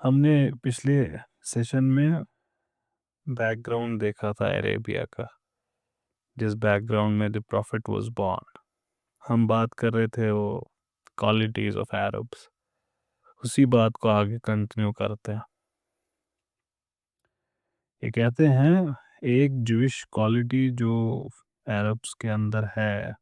हमने पिछले सेशन में बैकग्राउंड देखा था अरेबिया का, जिस बैकग्राउंड में द प्रॉफिट वाज बॉर्न। हम बात कर रहे थे वो क्वालिटीज ऑफ अरब्स। उसी बात को आगे कंटिन्यू करते हैं। ये कहते हैं एक जूइश क्वालिटी जो अरब्स के अंदर है,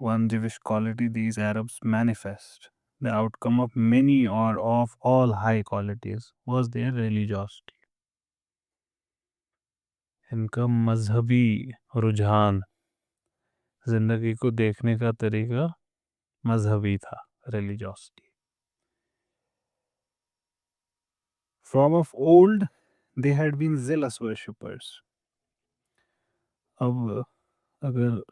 one Jewish quality these Arabs manifest, the outcome of many or of all high qualities, was their religiosity. इनका मजहबी रुझान, जिंदगी को देखने का तरीका मजहबी था, religiosity. From of old, they had been zealous worshippers. अब अगर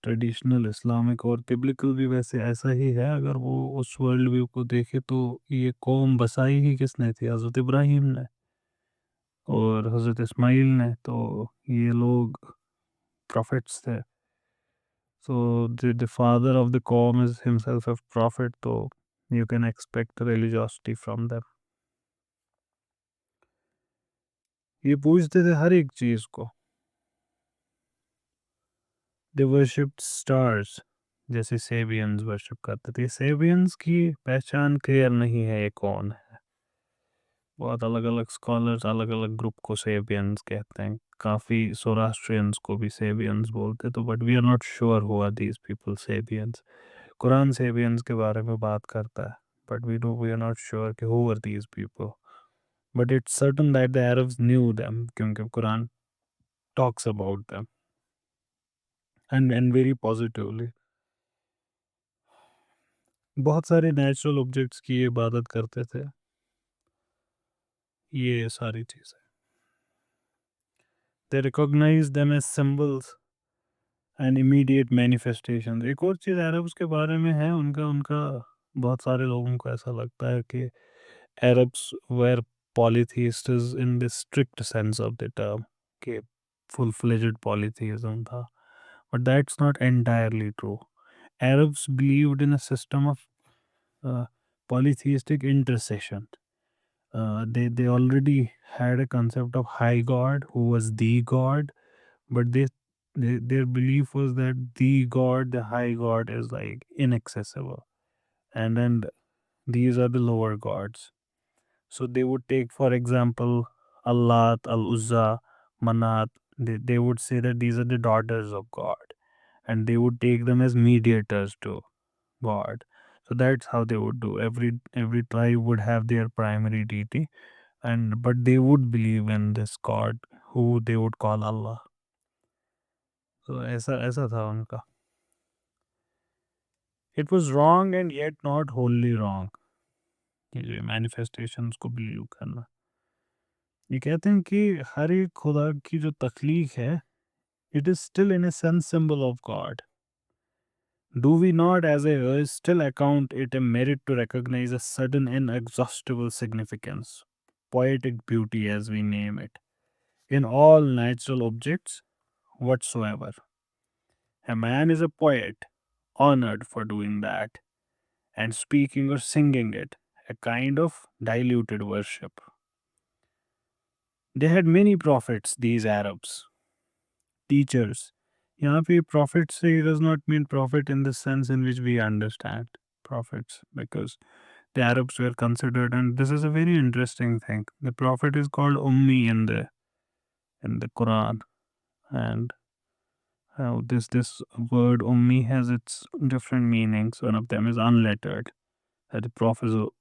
ट्रेडिशनल इस्लामिक और बिब्लिकल भी वैसे ऐसा ही है, अगर वो उस वर्ल्ड व्यू को देखे तो ये कौम बसाई ही किसने थी? हज़रत इब्राहिम ने और हज़रत इस्माइल ने। तो ये लोग प्रॉफिट्स थे। So the father of the कौम इज हिमसेल्फ अ प्रॉफिट, तो you can expect religiosity from them. ये पूछते थे हर एक चीज़ को। दे वर्शिप्ड स्टार्स, जैसे सेबियंस वर्शिप करते थे। सेबियंस की पहचान क्लियर नहीं है ये कौन है। बहुत अलग अलग स्कॉलर्स अलग अलग ग्रुप को सेबियंस कहते हैं। काफ़ी सोरास्ट्रियंस को भी सेबियंस बोलते, तो but we are not sure who are these people Sabians. कुरान सेबियंस के बारे में बात करता है, but we are not sure कि who are these people. But it's certain that the Arabs knew them, क्योंकि Quran talks about them and very positively. बहुत सारे नेचुरल ऑब्जेक्ट्स की इबादत करते थे, ये सारी चीज़ें। They recognize them as symbols and immediate manifestation. एक और चीज़ अरब्स के बारे में है, उनका उनका बहुत सारे लोगों को ऐसा लगता है कि Arabs were polytheists in the strict sense of the term, कि full-fledged polytheism था, but that's not entirely true. Arabs believed in a system of uh, polytheistic intercession. They already had a concept of high god who was the god, but their belief was that the god, the high god, is like inaccessible, and then these are the lower gods. So they would take, for example, Allah, Al Uzza, Manat. They would say that these are the daughters of God, and they would take them as mediators to God. So that's how they would do. Every tribe would have their primary deity, and but they would believe in this God who they would call Allah. So ऐसा ऐसा था उनका. It was wrong and yet not wholly wrong. ये manifestations को believe करना. ये कहते हैं कि हर एक खुदा की जो तख्लीक है, it is still in a sense symbol of God. Do we not as a race still account it a merit to recognize a sudden inexhaustible significance, poetic beauty as we name it, in all natural objects whatsoever? A man is a poet, honored for doing that, and speaking or singing it, a kind of diluted worship. They had many prophets, these Arabs, teachers. यहाँ पे prophet से does not mean prophet in the sense in which we understand prophets, because the Arabs were considered, and this is a very interesting thing. The prophet is called Ummi in the Quran, and how this word Ummi has its different meanings. One of them is unlettered, that the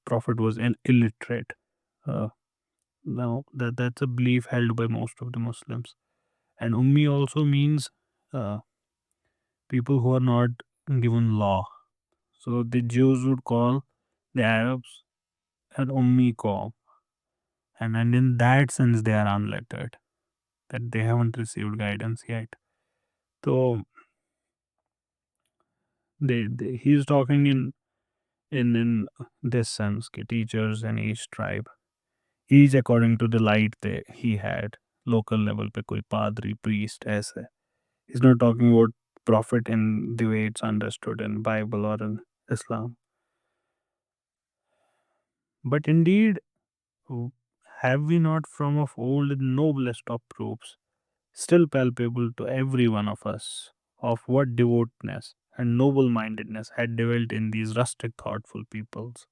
prophet was illiterate. Uh, now that's a belief held by most of the Muslims. And Ummi also means uh, people who are not given law. So the Jews would call the Arabs an Ummi Qawm, and in that sense they are unlettered, that they haven't received guidance yet. So he's talking in this sense, कि teachers in each tribe, each according to the light he had, local level पे कोई padri, priest ऐसे. He's not talking about prophet in the way it's understood in Bible or in Islam. But indeed, w- have we not from of old the noblest of proofs, still palpable to every one of us, of what devoutness and noble mindedness had dwelt in these rustic, thoughtful peoples?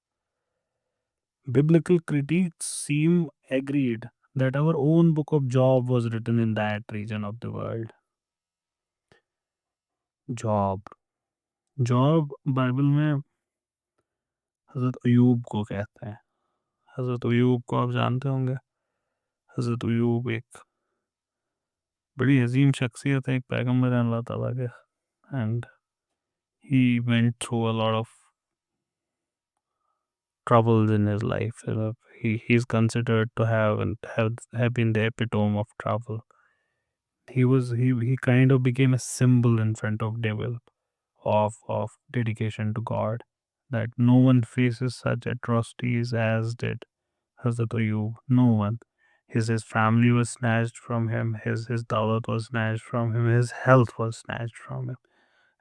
Biblical critics seem agreed that our own book of Job was written in that region of the world. Job job Bible में हज़रत अयूब को कहते हैं। हज़रत अयूब को आप जानते होंगे। हज़रत अयूब एक बड़ी अजीम शख्सियत है, एक पैगंबर है अल्लाह ताला के। And he went through a lot of troubles in his life. He's considered to have been the epitome of trouble. He kind of became a symbol in front of devil of dedication to God. That no one faces such atrocities as did Hazrat Ayub. No one. His family was snatched from him. His dawlat was snatched from him. His health was snatched from him.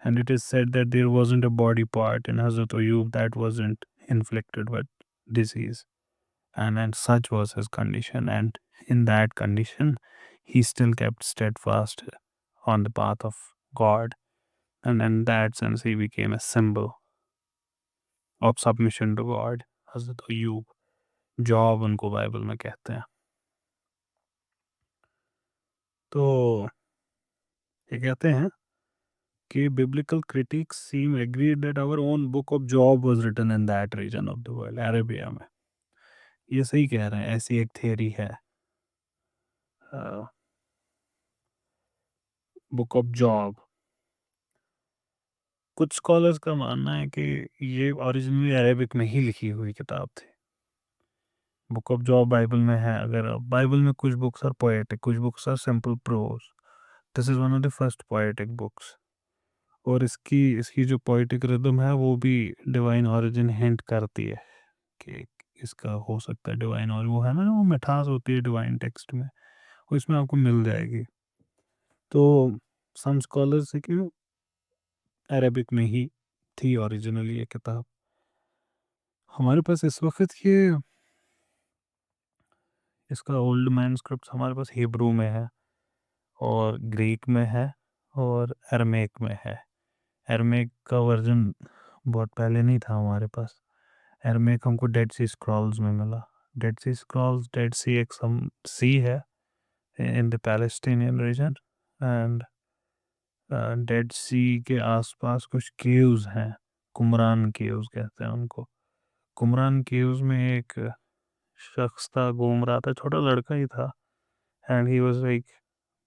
And it is said that there wasn't a body part in Hazrat Ayub that wasn't inflicted with disease. And such was his condition. And in that condition, he still kept steadfast on the path of God. And in that sense, he became a symbol of submission to God. Hazrat Ayub, job उनको Bible में कहते हैं। तो ये कहते हैं कि biblical critics seem agreed that our own book of Job was written in that region of the world, Arabia में। ये सही कह रहे हैं, ऐसी एक थियरी है। बुक ऑफ जॉब, कुछ स्कॉलर्स का मानना है कि ये ओरिजिनली अरेबिक में ही लिखी हुई किताब थी। बुक ऑफ जॉब बाइबल में है। अगर बाइबल में कुछ बुक्स आर पोएटिक, कुछ books are simple prose. This is one of the first poetic books. और इसकी इसकी जो पोएटिक रिदम है वो भी डिवाइन ओरिजिन हिंट करती है कि इसका हो सकता है डिवाइन, और वो है ना वो मिठास होती है डिवाइन टेक्स्ट में, वो इसमें आपको मिल जाएगी। तो सम स्कॉलर्स से कि अरेबिक में ही थी ओरिजिनली ये किताब। हमारे पास इस वक्त ये इसका ओल्ड मैनस्क्रिप्ट हमारे पास हिब्रू में है और ग्रीक में है और अरमेक में है। अरमेक का वर्जन बहुत पहले नहीं था हमारे पास। अरमेक हमको डेड सी स्क्रॉल्स में मिला। Dead Sea Scrolls, Dead Sea एक सम सी है in the Palestinian region. And Dead Sea के आसपास कुछ केव्स हैं, कुमरान केव्स कहते हैं उनको। कुमरान केव्स में एक शख्स था, घूम रहा था, छोटा लड़का ही था। And he was like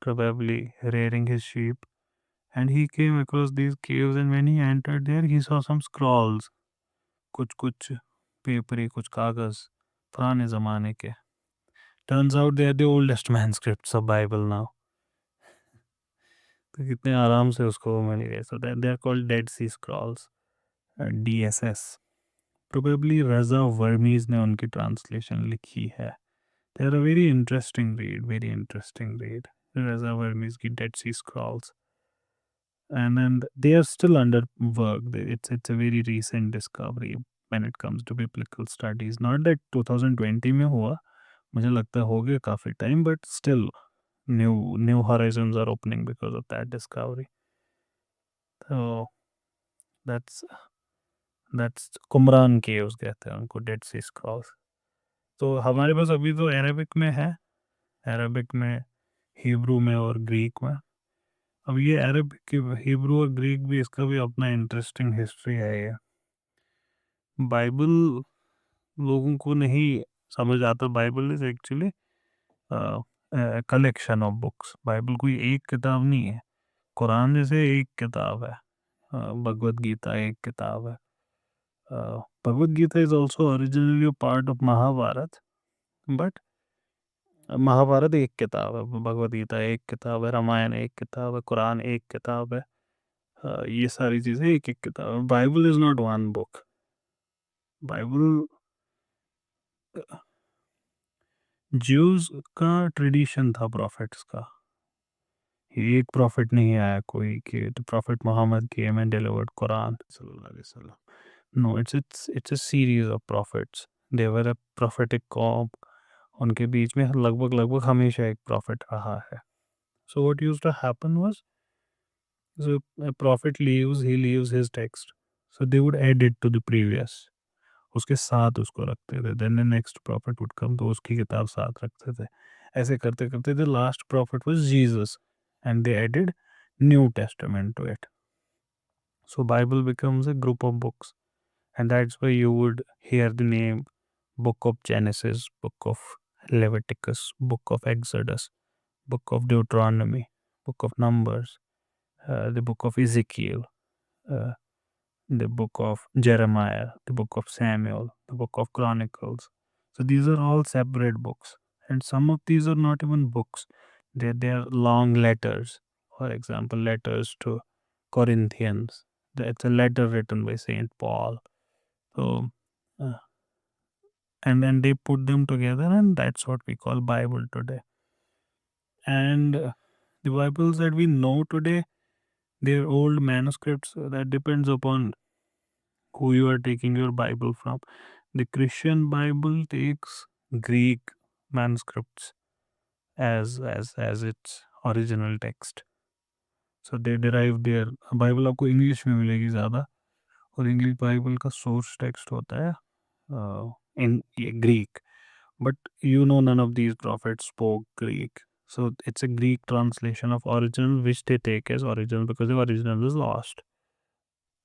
probably rearing his sheep, and he came across these caves, and when he entered there he saw some scrolls, कुछ कुछ पेपरे, कुछ कागज पुराने ज़माने के। Turns out they are the oldest manuscripts of Bible now. तो कितने आराम से उसको मिल गए। So they are called Dead Sea scrolls, DSS। Probably रजा वर्मीज ने उनकी ट्रांसलेशन लिखी है। They are a very interesting read, very interesting read, रजा वर्मीज की Dead Sea scrolls. And they are still under work. It's a very recent discovery when it comes to biblical studies. Not that 2020 में हुआ, मुझे लगता है हो गया काफ़ी time, but still new horizons are opening because of that discovery. So that's Qumran caves कहते हैं उनको, डेड सी स्क्रॉल्स। तो हमारे पास अभी तो अरेबिक में है, अरेबिक में, हिब्रू में और ग्रीक में। अब ये अरबिक, हिब्रू और ग्रीक भी, इसका भी अपना इंटरेस्टिंग हिस्ट्री है। ये बाइबल लोगों को नहीं समझ आता। Bible is actually collection of books. Bible कोई एक किताब नहीं है। कुरान जैसे एक किताब है, भगवत गीता एक किताब है। Bhagavad Gita is also originally part of Mahabharata, but Mahabharata एक किताब है, भगवत गीता एक किताब है, रामायण एक किताब है, कुरान एक किताब है। ये सारी चीज़ें एक एक किताब है। Bible is not one book. Bible Jews का ट्रेडिशन था प्रॉफिट्स का। एक प्रॉफिट नहीं आया कोई कि the prophet Muhammad came and delivered Quran सल्लल्लाहु अलैहि वसल्लम। No, it's a series of prophets they were a prophetic कॉम, उनके बीच में लगभग लगभग हमेशा एक प्रॉफिट रहा है. So what used to happen was, so a prophet leaves, he leaves his text. So they would add it to the previous. उसके साथ उसको रखते थे. Then the next prophet would come, तो उसकी किताब साथ रखते थे. ऐसे करते करते the last prophet was Jesus, and they added New Testament to it. So Bible becomes a group of books, and that's why you would hear the name Book of Genesis, Book of Leviticus, Book of Exodus, Book of Deuteronomy, Book of Numbers, the Book of Ezekiel, uh, the Book of Jeremiah, the Book of Samuel, the Book of Chronicles. So these are all separate books, and some of these are not even books. They are long letters. For example, letters to Corinthians. It's a letter written by Saint Paul. So, uh, and then they put them together, and that's what we call Bible today. And the Bibles that we know today, they're old manuscripts. That depends upon who you are taking your Bible from. The Christian Bible takes Greek manuscripts as its original text. So they derive their Bible आपको English में मिलेगी ज़्यादा, और English Bible का source text होता है in Greek. But none of these prophets spoke Greek. So it's a Greek translation of original, which they take as original because the original is lost.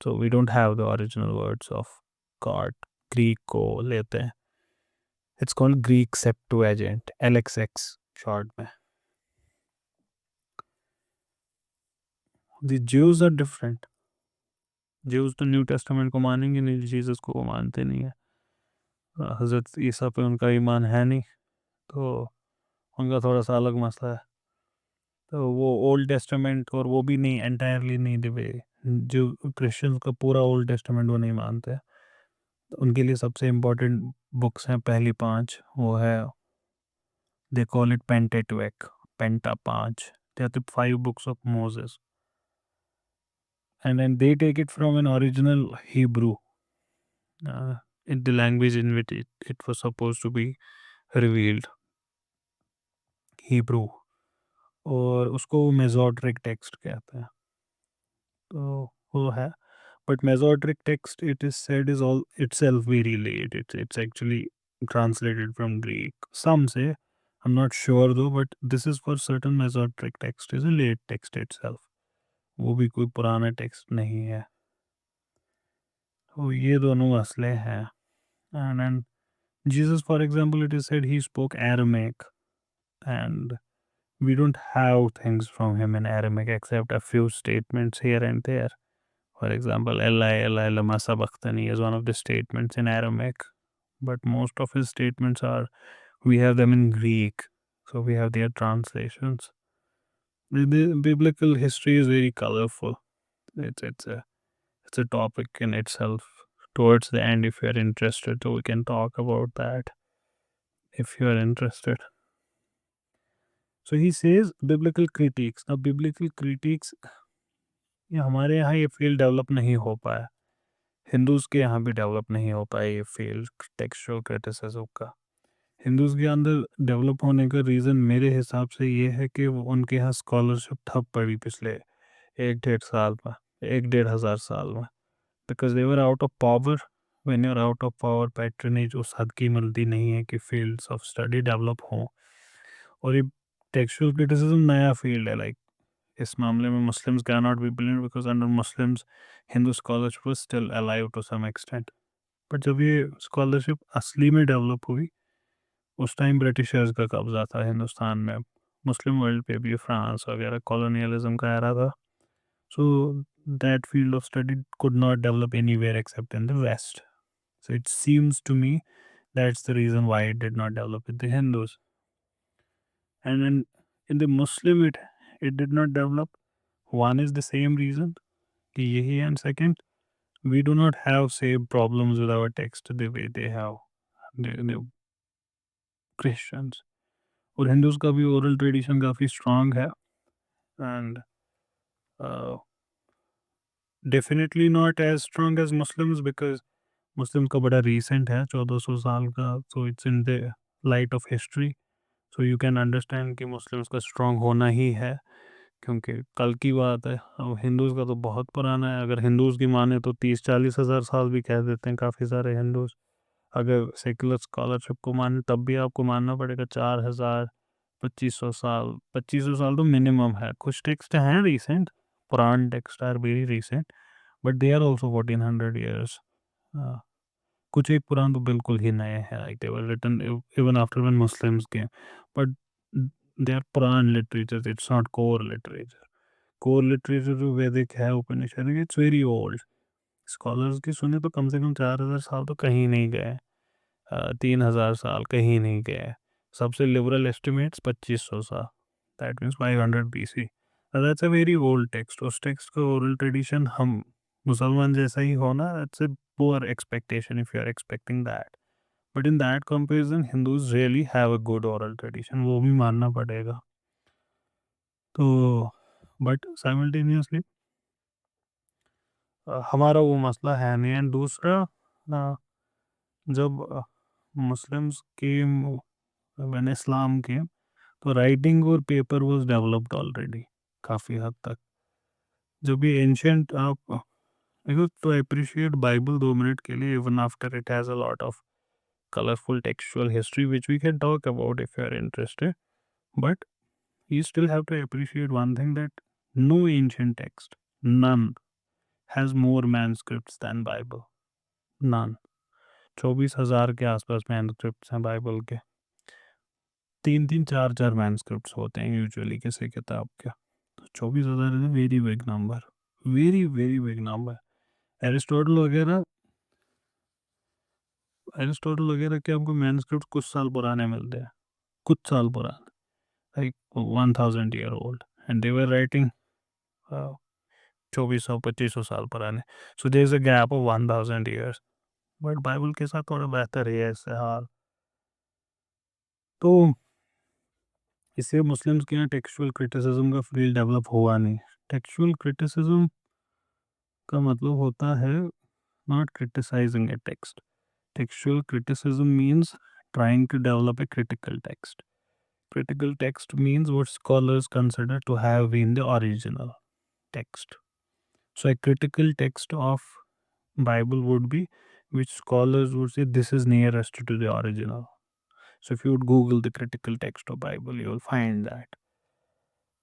So we don't have the original words of God. Greek को लेते हैं. It's called Greek Septuagint, LXX short में. The Jews are different. Jews तो new testament को मानेंगे नहीं, Jesus को मानते नहीं है. हज़रत ईसा पे उनका ईमान है नहीं, तो उनका थोड़ा सा अलग मसला है. तो वो ओल्ड टेस्टामेंट, और वो भी नहीं एंटायरली नहीं दिवे. जो क्रिश्चियंस का पूरा ओल्ड टेस्टामेंट वो नहीं मानते. तो उनके लिए सबसे इम्पोर्टेंट बुक्स हैं पहली 5. वो है, they call it Pentateuch, penta 5. They are the 5 books of Moses, and then they take it from an original Hebrew, in the language in which it was supposed to be revealed, Hebrew. और उसको मेसोट्रिक text कहते हैं. तो वो है. But Mesoteric text, it is said, is all itself very late. It's actually translated from Greek. Some say, I'm not sure though, but this is for certain. Mesoteric text is a late text itself. वो भी कोई पुराना text नहीं है. तो ये दोनों मसले हैं. And then Jesus, for example, it is said he spoke Aramaic, and we don't have things from him in Aramaic except a few statements here and there. For example, Eli, Eli, lama sabachthani is one of the statements in Aramaic, but most of his statements we have them in Greek, so we have their translations. The biblical history is very colorful. It's a topic in itself. Towards the end, if you're interested, so we can talk about that if you're interested. So he says biblical critiques. Now, biblical critiques, ये हमारे यहाँ ये field develop नहीं हो पाया. Hindus के यहाँ भी डेवलप नहीं हो पाया ये फील्ड टेक्सचुअल क्रिटिसिज्म का. हिंदूज़ के अंदर डेवलप होने का रीज़न मेरे हिसाब से ये है कि उनके यहाँ स्कॉलरशिप ठप पड़ी पिछले 1-1.5 साल में, 1-1.5 साल में, because they were out of power. When you are out of power, patronage उस हद की मिलती नहीं है कि फील्ड्स ऑफ स्टडी डेवलप हों. और ये टेक्सचुअल क्रिटिसिज्म नया फील्ड है. लाइक इस मामले में Muslims can not be blamed because under Muslims Hindu scholarship was still alive to some extent. But जब ये स्कॉलरशिप असली में डेवलप हुई, उस टाइम ब्रिटिशर्स का कब्जा था हिंदुस्तान में. मुस्लिम वर्ल्ड पे भी फ्रांस वगैरह कॉलोनियलिज्म का एरा था. So that field of study could not develop anywhere except in the west. So it seems to me that's the reason why it did not develop with the Hindus. And in the Muslim it did not develop. One is the same reason कि यही है. And second, we do not have same problems with our text the way they have the Christians. और हिंदूज़ का भी oral tradition काफ़ी strong है. And definitely not as strong as Muslims, because Muslim का बड़ा रीसेंट है, 1400 साल का, so it's in the light of history, so you can understand कि मुस्लिम्स का स्ट्रांग होना ही है, क्योंकि कल की बात है। अब हिंदूज़ का तो बहुत पुराना है, अगर हिंदूज़ की माने तो 30-40 हज़ार साल भी कह देते हैं काफ़ी सारे हिंदूज़। अगर सेकुलर स्कॉलरशिप को माने तब भी आपको मानना पड़ेगा 4000 2500 साल, 2500 साल तो मिनिमम है। कुछ टेक्स्ट हैं recent, Puran text are very recent, but they are also 1400 years. कुछ एक पुरान तो बिल्कुल ही नए हैं, like they were written even after when Muslims came, but they are Puran literature, it's not core literature. Core literature जो वैदिक है, Upanishad, it's very old. Scholars की सुने तो कम से कम 4000 साल तो कहीं नहीं गए, 3000 साल कहीं नहीं गए। सबसे लिबरल एस्टिमेट्स 2500 साल, that means 500 BC। That's a very old text. उस टेक्स्ट का ओरल ट्रेडिशन हम मुसलमान जैसा ही होना, that's a poor expectation if you are expecting that. But in that comparison, Hindus really have a good oral tradition, वो भी मानना पड़ेगा। तो बट साइमल्टेनियसली हमारा वो मसला है नहीं। एंड दूसरा, जब मुस्लिम्स के मैंने इस्लाम के, तो राइटिंग और पेपर वाज डेवलप्ड ऑलरेडी काफ़ी हद तक। जब ये एंशंट आप देखो तो अप्रिशिएट बाइबल 2 मिनट के लिए, even after it has a lot of colorful textual history which we can talk about if you are interested, but you still have to appreciate one thing, that no ancient text, none, has more manuscripts than Bible, none। 24,000 के आसपास मैनस्क्रिप्ट्स हैं Bible के। 3-3 4-4 मैनस्क्रिप्ट्स होते हैं usually किसी किताब के। 24,000 is very big number, very very big number. Aristotle वगैरह एरिस्टोटल वगैरह के हमको मैनस्क्रिप्ट कुछ साल पुराने मिलते हैं, कुछ साल पुराने, like 1000 year old, and they were writing 2400-2500 साल पुराने। So there is a gap of 1000 years, but Bible के साथ थोड़ा बेहतर है ऐसे हाल। तो इससे मुस्लिम्स के यहाँ टेक्सचुअल क्रिटिसिज्म का फील्ड डेवलप हुआ नहीं। टेक्सचुअल क्रिटिसिज्म का मतलब होता है not criticising a text. Textual criticism means trying to develop a critical text. Critical text means what scholars consider to have been the original text. So a critical text of Bible would be which scholars would say this is nearest to the original. So if you would Google the critical text of Bible, you will find that.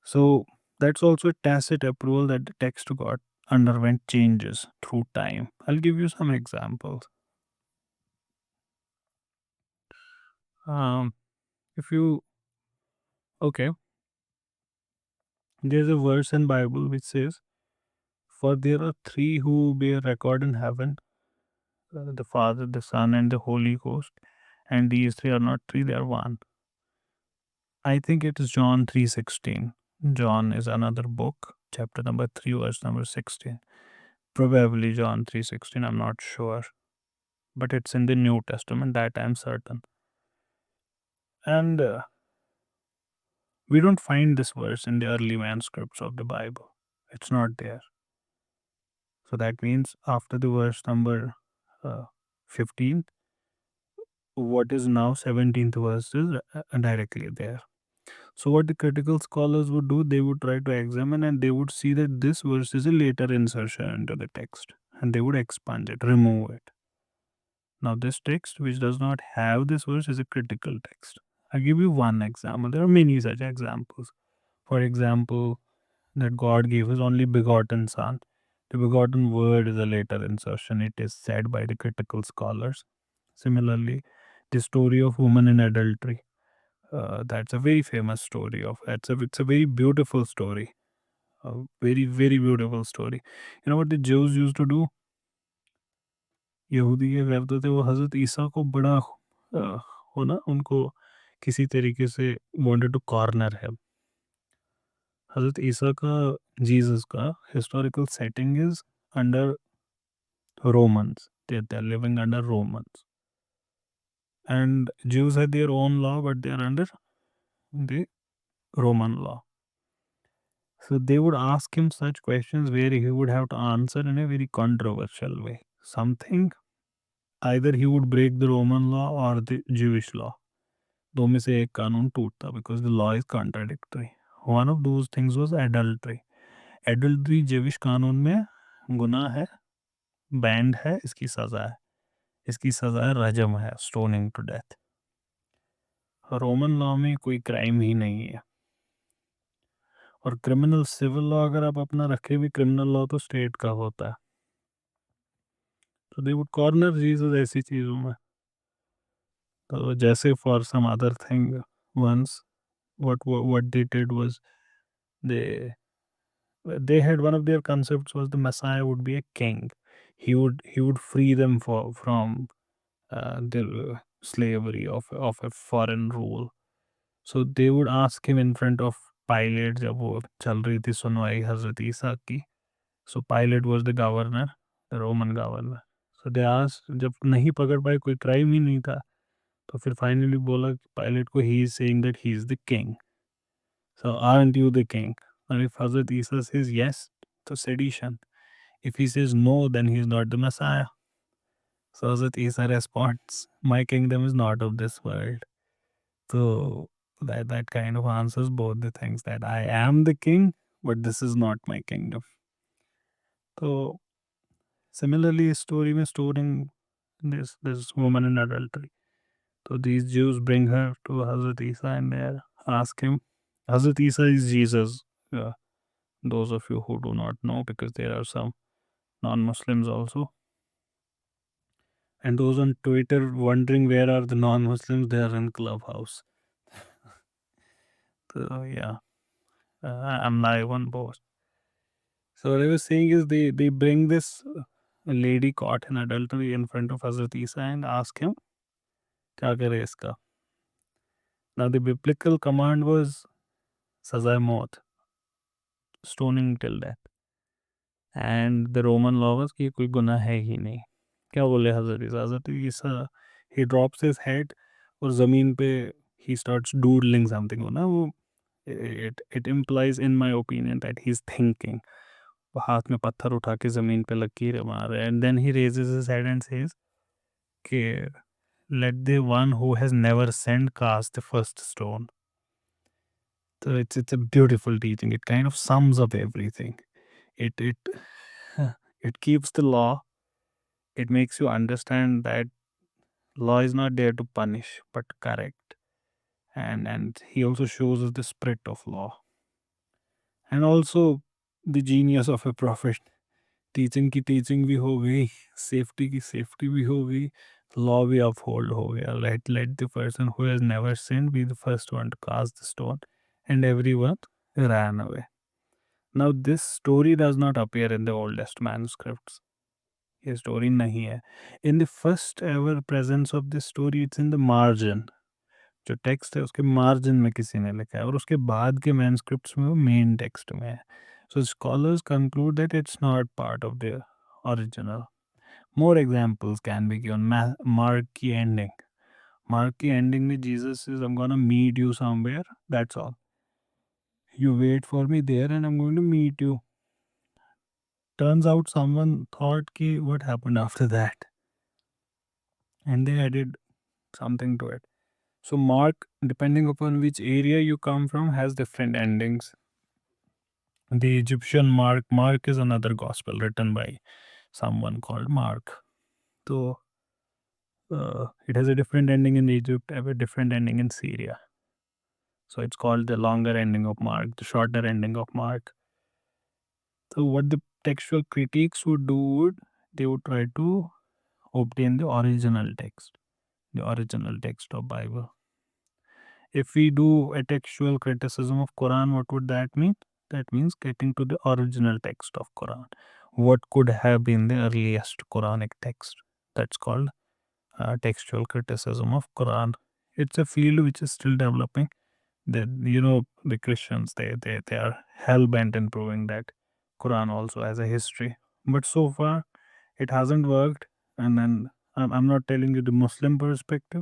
So that's also a tacit approval that the text got underwent changes through time. I'll give you some examples. If you okay, there's a verse in Bible which says, "For there are three who bear record in heaven, the Father, the Son, and the Holy Ghost, and these three are not three; they are one." I think it is John 3:16. John is another book, chapter number 3, verse number 16. Probably John 3:16. I'm not sure, but it's in the New Testament, that I'm certain. And we don't find this verse in the early manuscripts of the Bible. It's not there. So that means after the verse number 15, what is now 17th verse is directly there. So what the critical scholars would do, they would try to examine and they would see that this verse is a later insertion into the text, and they would expunge it, remove it. Now this text which does not have this verse is a critical text. I'll give you one example. There are many such examples. For example, that God gave his only begotten Son. The begotten word is a later insertion, it is said by the critical scholars. Similarly, the story of woman in adultery. That's a very famous story of it's a very beautiful story, a very very beautiful story. You know what the Jews used to do? यहूदी ये करते थे, वो हज़रत ईसा को बड़ा हो ना, उनको किसी तरीके से वांटेड टू कॉर्नर है। हज़रत ईसा का, जीसस का historical setting is under Romans. They're living under Romans, and Jews had their own law, but they are under the Roman law. So they would ask him such questions where he would have to answer in a very controversial way. Something either he would break the Roman law or the Jewish law. दो में से एक कानून टूटता, because the law is contradictory. One of those things was adultery. Adultery Jewish कानून में गुनाह है, बैंड है, इसकी सजा है. इसकी सजा है रजम है, stoning to death. Roman law में कोई क्राइम ही नहीं है. और क्रिमिनल सिविल लॉ अगर आप अपना रखे भी, क्रिमिनल लॉ तो स्टेट का होता है. तो दे वुड कॉर्नर जीसस ऐसी चीज़ों में. तो जैसे for some other thing once what they did was they they had one of their concepts was the Messiah would be a king. He would free them from their slavery of a foreign rule. So they would ask him in front of Pilate जब वो चल रही थी सुनवाई हजरत ईसा की. So Pilate was the governor, the Roman governor. So they asked, जब नहीं पकड़ पाए, कोई क्राइम ही नहीं था, तो फिर फाइनली बोला पायलट को, he is saying that he is the king. So aren't you the king? And if Hazrat Isa says yes, to sedition. If he says no, then he is not the Messiah. So Hazrat Isa responds, my kingdom is not of this world. So that kind of answers both the things, that I am the king, but this is not my kingdom. So similarly, story में storing this woman in adultery. So these Jews bring her to Hazrat Isa and they ask him. Hazrat Isa is Jesus. Those of you who do not know, because there are some non-Muslims also. And those on Twitter wondering where are the non-Muslims, they are in Clubhouse. So yeah, I'm live on both. So what I was saying is they bring this lady caught in adultery in front of Hazrat Isa and ask him, क्या करे इसका? Now the biblical command was सज़ाए मौत, stoning till death. And the Roman law was कि कोई गुनाह है ही नहीं. क्या बोले हज़रत ईसा? He drops his head और ज़मीन पे he starts doodling something. हो ना वो, it implies in my opinion that he's thinking. वो हाथ में पत्थर उठा के ज़मीन पे लकीर मार रहे हैं. And then he raises his head and says कि let the one who has never sinned cast the first stone. So it's a beautiful teaching. It kind of sums up everything. It it keeps the law. It makes you understand that law is not there to punish but correct. And he also shows us the spirit of law. And also the genius of a prophet. Teaching की teaching भी हो गई, safety की safety भी हो गई, law भी uphold हो गया. Let the person who has never sinned be the first one to cast the stone, and everyone ran away. Now this story does not appear in the oldest manuscripts. ये story नहीं है. In the first ever presence of this story, it's in the margin. जो text है उसके margin में किसी ने लिखा है, और उसके बाद के मैनस्क्रिप्ट्स में वो मेन टेक्स्ट में है. So scholars conclude that it's not part of the original. More examples can be given. Mark की ending. Mark की ending में Jesus says, I'm gonna meet you somewhere. That's all. You wait for me there and I'm going to meet you. Turns out someone thought ki what happened after that, and they added something to it. So Mark, depending upon which area you come from, has different endings. The Egyptian Mark is another gospel written by someone called Mark. So it has a different ending in Egypt, have a different ending in Syria. So it's called the longer ending of Mark, the shorter ending of Mark. So what the textual critiques would do, they would try to obtain the original text of Bible. If we do a textual criticism of Quran, what would that mean? That means getting to the original text of Quran. What could have been the earliest Quranic text? That's called textual criticism of Quran. It's a field which is still developing. The Christians, they are hell bent in proving that Quran also has a history, but so far it hasn't worked. And then I'm not telling you the Muslim perspective.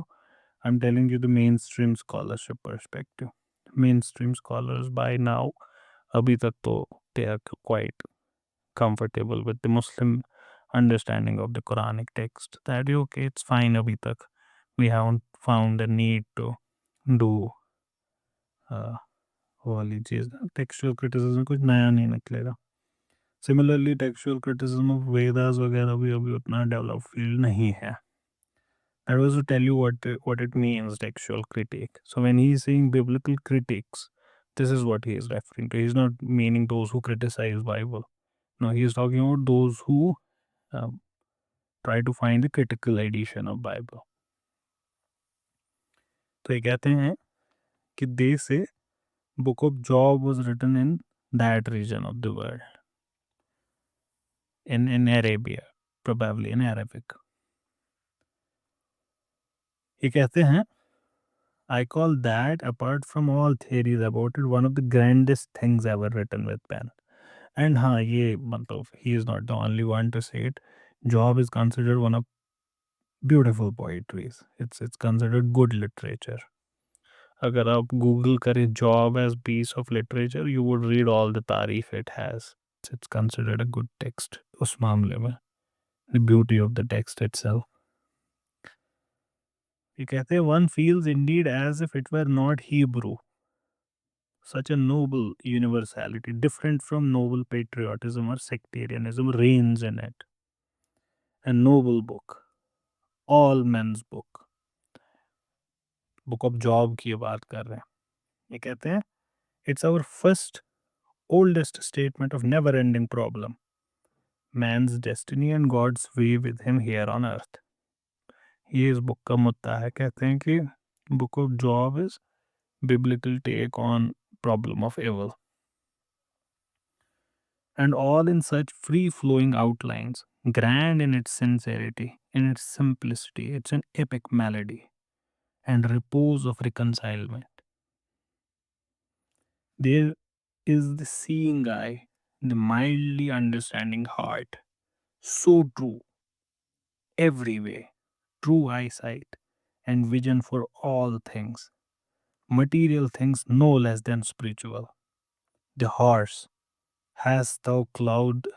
I'm telling you the mainstream scholarship perspective. Mainstream scholars by now, abhi tak to they are quite comfortable with the Muslim understanding of the Quranic text. That okay, it's fine abhi tak. We haven't found the need to do वो वाली चीज़ ना, textual criticism कुछ नया नहीं निकलेगा. Similarly textual criticism of Vedas वगैरह भी अभी उतना डेवलप फील्ड नहीं है. That was to tell you what it means, textual critique. So when he is saying biblical critics, this is what he is referring to. He's not meaning those who criticize Bible. No, he is talking about those who um, try to find the critical edition of Bible. तो ये कहते हैं कि they say book of Job was written in that region of the world, in Arabia, probably in Arabic. ये कहते हैं I call that, apart from all theories about it, one of the grandest things ever written with pen. And हाँ ये मतलब he is not the only one to say it. Job is considered one of beautiful poetries. It's considered good literature. अगर आप Google करें job as piece of literature, you would read all the तारीफ it has. It's considered a good text उस मामले में. The beauty of the text itself. ये कहते हैं one feels indeed as if it were not Hebrew. Such a noble universality, different from noble patriotism or sectarianism, reigns in it. A noble book, all men's book. Book of Job की बात कर रहे हैं. ये कहते हैं it's our first oldest statement of never ending problem, man's destiny and God's way with him here on earth. ये इस बुक का मुद्दा है. कहते हैं कि book of Job is biblical take on problem of evil, and all in such free flowing outlines, grand in its sincerity, in its simplicity. It's an epic melody and repose of reconcilement. There is the seeing eye, the mildly understanding heart, so true every way, true eyesight and vision for all things, material things no less than spiritual. The horse, hast thou cloud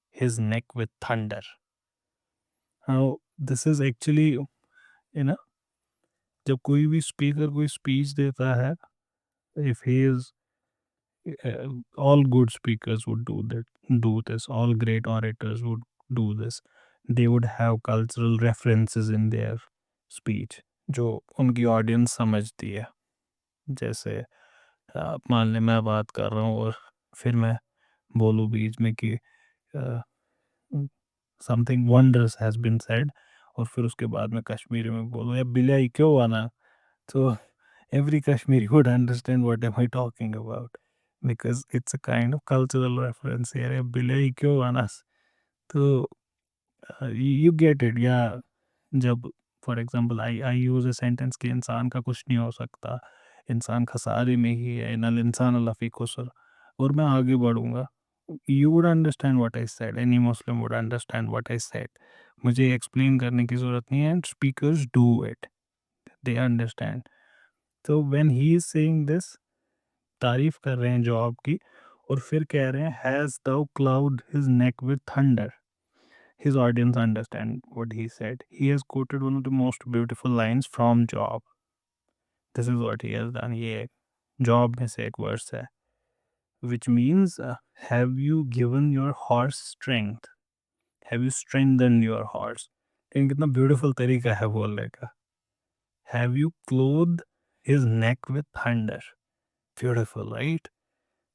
his neck with thunder. Now, this is actually, जब कोई भी speaker कोई speech देता है, if he is all good speakers would do this, all great orators would do this. They would have cultural references in their speech जो उनकी audience समझती है. जैसे मान ले मैं बात कर रहा हूँ और फिर मैं बोलूँ बीच में कि something wondrous has been said, और फिर उसके बाद में कश्मीरी में बोलूँ या बिलाई क्यों आना, तो every Kashmiri would understand what am I talking about, because it's a kind of cultural reference here. "ए, बिलाई क्यों आनास?" तो you get it. या जब for example I use a sentence कि इंसान का कुछ नहीं हो सकता, इंसान खसारे में ही है, नल इंसान अल्लाह फी खुसर, और मैं आगे बढ़ूंगा, you would understand what I said, any Muslim would understand what I said. मुझे एक्सप्लेन करने की ज़रूरत नहीं है, and speakers do it, they understand. तो when he is saying this, तारीफ कर रहे हैं जॉब की, और फिर कह रहे हैं has thou clothed his neck with thunder. His audience understand what he said. He has quoted one of the most beautiful lines from Job. This is what he has done. ये Job में से एक verse है, which means have you given your horse strength? Have you strengthened your horse? लेकिन कितना beautiful तरीका है बोलने का. Have you clothed his neck with thunder? Beautiful, right?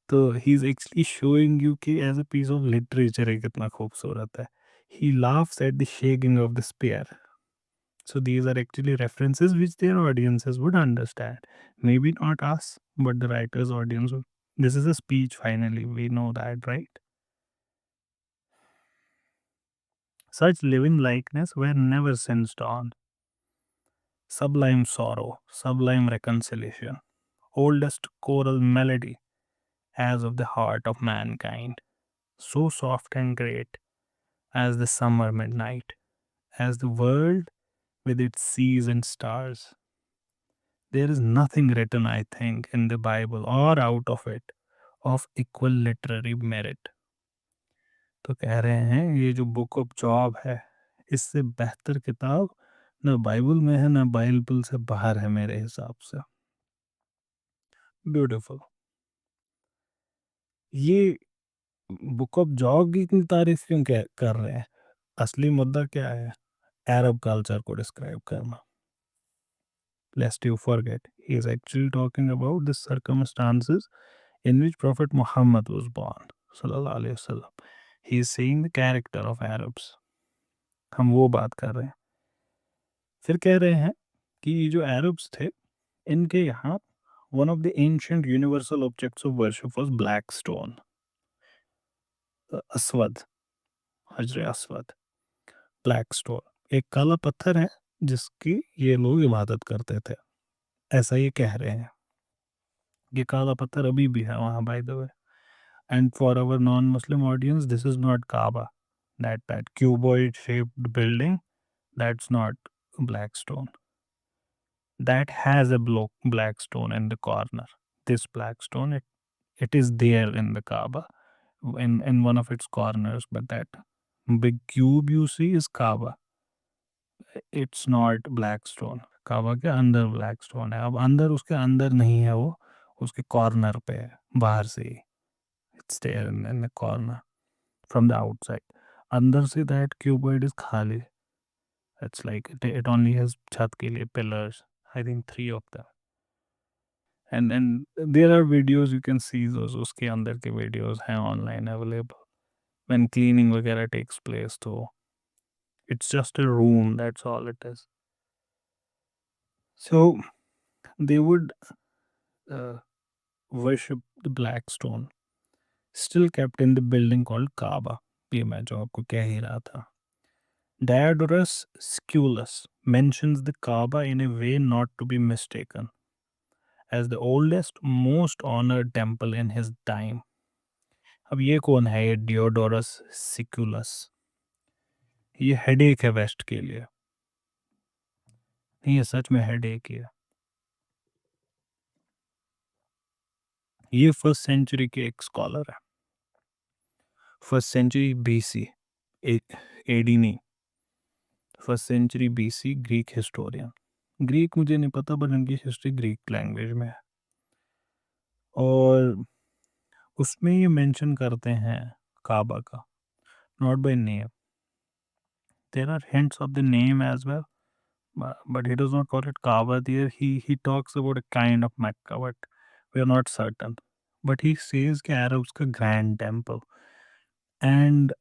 तो he is actually showing you कि as a piece of literature ये कितना खूबसूरत है. ही laughs at the shaking of the spear. So these are actually references which their audiences would understand. Maybe not us, but the writer's audience would. This is a speech, finally. We know that, right? Such living likeness were never sensed on. Sublime sorrow, sublime reconciliation, oldest choral melody as of the heart of mankind, so soft and great as the summer midnight, as the world with its seas and stars. There is nothing written, I think, in the Bible or out of it of equal literary merit. तो कह रहे हैं ये जो book of job है इससे बेहतर किताब ना बाइबल में है ना बाइबल से बाहर है मेरे हिसाब से। ब्यूटीफुल। ये बुक ऑफ जॉब की इतनी तारीफ क्यों कर रहे हैं? असली मुद्दा क्या है? अरब कल्चर को डिस्क्राइब करना। Lest you forget, he is actually talking about the circumstances in which Prophet Muhammad was born. Sallallahu Alaihi Wasallam. He is saying the character of Arabs. हम वो बात कर रहे हैं। फिर कह रहे हैं कि ये जो अरब्स थे इनके यहाँ one of the ancient universal objects of worship was black stone, अस्वद, हजर अस्वद, ब्लैक स्टोन एक काला पत्थर है जिसकी ये लोग इबादत करते थे। ऐसा ये कह रहे हैं। ये काला पत्थर अभी भी है वहाँ by the way. And for our non Muslim audience this is not Kaaba, that cuboid shaped building, that's not black stone. That has a black stone in the corner. This black stone, it is there in the Kaaba, in one of its corners, but that big cube you see is Kaaba. It's not black stone. काबा के अंदर black stone है। अब अंदर उसके अंदर नहीं है वो, उसके कॉर्नर पे है बाहर से ही। It's there in the corner from the outside. अंदर से दैट क्यूबॉइड इज खाली। It's like it only has छत के लिए pillars, I think 3 of them. And there are videos you can see those, उसके अंदर के videos हैं online available when cleaning वगैरह takes place, तो it's just a room, that's all it is. So they would uh, worship the black stone still kept in the building called Kaaba. ये मैं जो आपको कह ही रहा था। Diodorus Siculus mentions the Kaaba in a way not to be mistaken as the oldest, most honored temple in his time. अब ये कौन है ये डियोडोरस सिकुलस? ये हेडेक है वेस्ट के लिए। नहीं, ये सच में हेडेक ही है। ये फर्स्ट सेंचुरी के एक स्कॉलर है। फर्स्ट सेंचुरी बीसी, एडी नहीं, first century BC Greek historian. Greek मुझे नहीं पता बट इनकी हिस्ट्री ग्रीक लैंग्वेज में है। और उसमें ये मेंशन करते हैं काबा का, not by name. There are hints of the name as well, but he does not call it Kaaba there. He talks about a kind of Mecca, but we are not certain. But he says कि Arabs का grand temple, and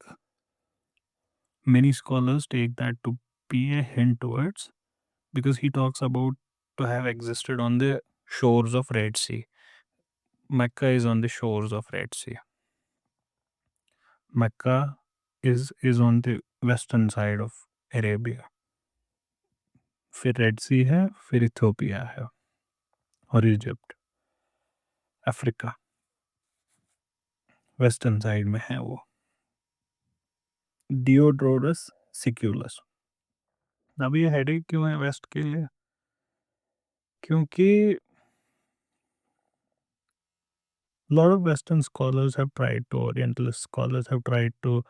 many scholars take that to be a hint towards, because he talks about to have existed on the shores of Red Sea. Mecca is on the shores of Red Sea. Mecca is on the western side of Arabia. फिर red सी है, फिर Ethiopia है और Egypt, Africa western side में है वो। डियोड्रोडस सिक्यूलस। अब ये हेडेक क्यों है वेस्ट के लिए? क्योंकि lot of western scholars have tried to, orientalist scholars have tried to,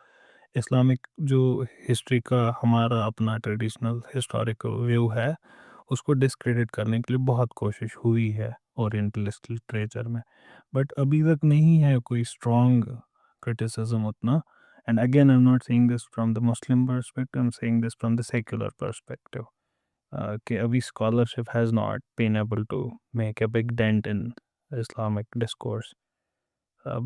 Islamic जो हिस्ट्री का हमारा अपना ट्रेडिशनल हिस्टोरिकल व्यू है उसको डिस्क्रेडिट करने के लिए बहुत कोशिश हुई है ओरिएंटलिस्ट लिटरेचर में, बट अभी तक नहीं है कोई स्ट्रॉन्ग क्रिटिसिज्म उतना। And again I am not saying this from the Muslim perspective, I am saying this from the secular perspective, कि अभी scholarship has not been able to make a big dent in Islamic discourse,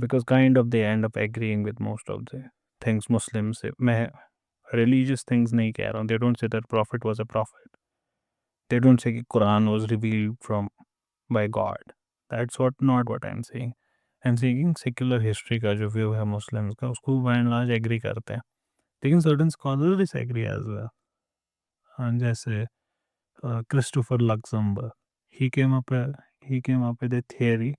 because kind of they end up agreeing with most of the things Muslims say. मैं religious things नहीं कह रहा हूँ, they don't say that prophet was a prophet, they don't say कि Quran was revealed from by God, that's what not what I'm saying. I'm saying secular history का जो view है Muslims का उसको by and large agree करते हैं, लेकिन certain scholars disagree as well. हाँ, जैसे Christopher Luxemburg, he came up with a theory